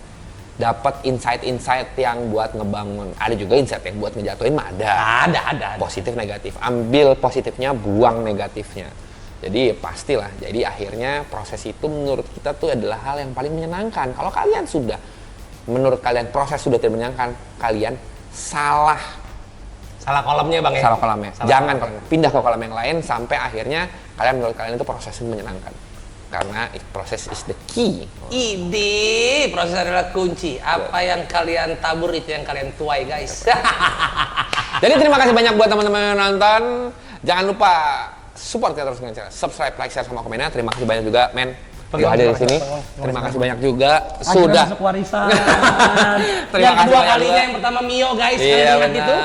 dapat insight-insight yang buat ngebangun. Ada juga insight yang buat ngejatuhin mah ada. Positif negatif. Ambil positifnya, buang negatifnya. Jadi pastilah. Jadi akhirnya proses itu menurut kita tuh adalah hal yang paling menyenangkan. Kalau kalian sudah, menurut kalian proses sudah tidak menyenangkan, kalian salah kolomnya bang ya. Salah kolamnya. Jangan pindah ke kolam yang lain sampai akhirnya menurut kalian itu prosesnya menyenangkan. Karena proses is the key. Ide, proses adalah kunci. Apa yang kalian tabur itu yang kalian tuai, guys. Jadi terima kasih banyak buat teman-teman yang nonton. Jangan lupa support ya terus dengan cara subscribe, like, share, sama komennya. Terima kasih banyak juga, men. Udah hadir di sini. Terima kasih banyak juga. Sudah masuk warisan. Terima yang kasih kedua banyak kalinya juga. yang pertama Mio, guys. Iya, Kalian ingat itu?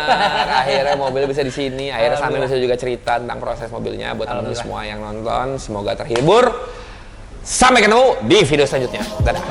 Akhirnya mobil bisa di sini. Akhirnya sambil Alhamdulillah. bisa juga cerita tentang proses mobilnya buat teman-teman semua yang nonton. Semoga terhibur. Sampai ketemu di video selanjutnya. Dadah.